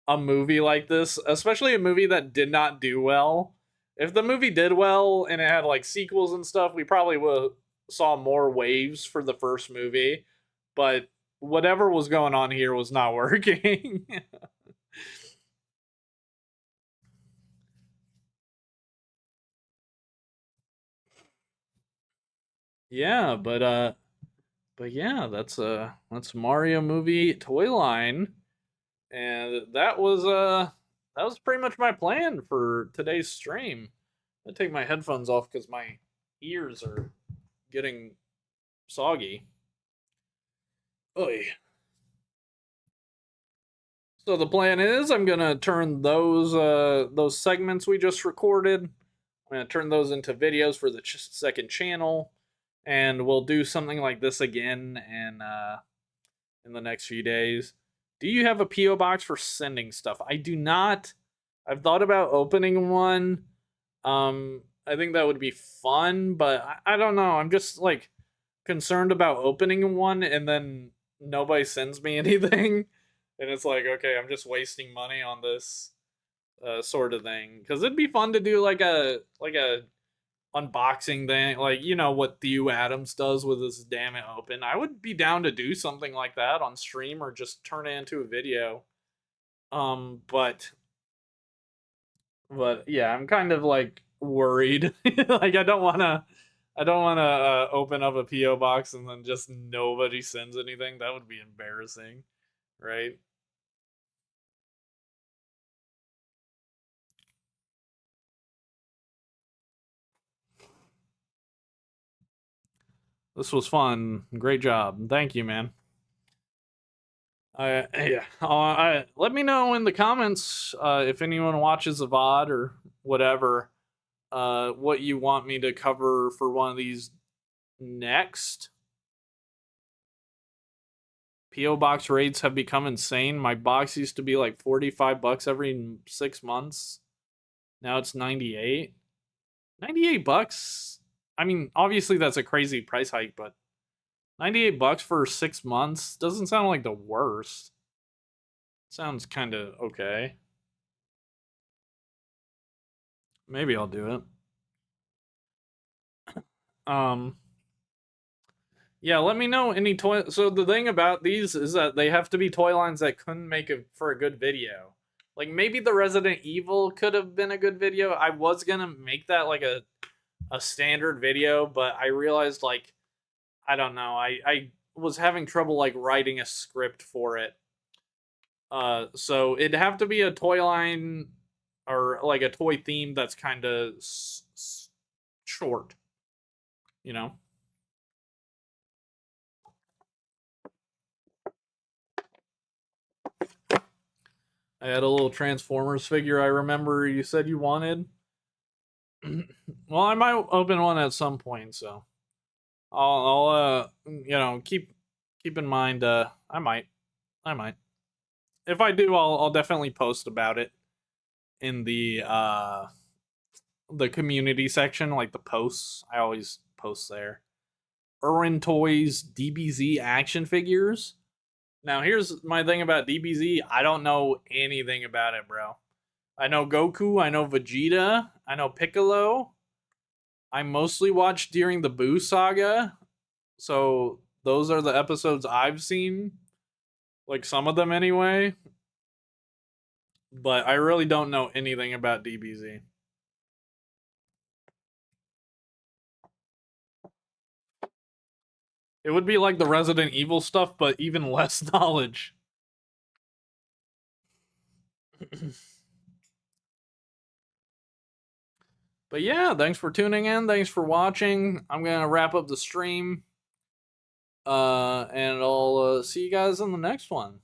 a movie like this, especially a movie that did not do well. If the movie did well and it had like sequels and stuff, we probably would saw more waves for the first movie. But whatever was going on here was not working. Yeah, but yeah, that's Mario movie toy line. And that was pretty much my plan for today's stream. I take my headphones off because my ears are getting soggy. Oy. So the plan is I'm gonna turn those segments we just recorded. I'm gonna turn those into videos for the second channel, and we'll do something like this again in the next few days. Do you have a PO box for sending stuff? I do not. I've thought about opening one. I think that would be fun, but I don't know. I'm just like concerned about opening one and then nobody sends me anything, and it's like, okay, I'm just wasting money on this sort of thing. Because it'd be fun to do like a unboxing thing, like what Theo Adams does with his Damn It Open. I would be down to do something like that on stream or just turn it into a video. But yeah, I'm kind of like worried. Like I don't want to open up a PO box and then just nobody sends anything. That would be embarrassing, right? This was fun. Great job. Thank you, man. Yeah. Let me know in the comments if anyone watches a VOD or whatever, what you want me to cover for one of these next. PO box rates have become insane. My box used to be like $45 every 6 months. Now it's 98. 98 bucks. I mean, obviously that's a crazy price hike, but 98 bucks for 6 months doesn't sound like the worst. Sounds kind of okay. Maybe I'll do it. Yeah, let me know any toy. So the thing about these is that they have to be toy lines that couldn't make it for a good video. Like maybe the Resident Evil could have been a good video. I was gonna make that like a standard video, but I realized like I don't know. I was having trouble like writing a script for it. So it'd have to be a toy line or like a toy theme that's kind of short, you know. I had a little Transformers figure I remember you said you wanted. Well, I might open one at some point, so I'll keep in mind. I might. If I do, I'll definitely post about it in the community section, like the posts. I always post there. Irwin Toys DBZ action figures. Now, here's my thing about DBZ. I don't know anything about it, bro. I know Goku, I know Vegeta, I know Piccolo. I mostly watched during the Boo saga. So, those are the episodes I've seen. Like, some of them anyway. But I really don't know anything about DBZ. It would be like the Resident Evil stuff, but even less knowledge. But yeah, thanks for tuning in. Thanks for watching. I'm going to wrap up the stream. And I'll see you guys in the next one.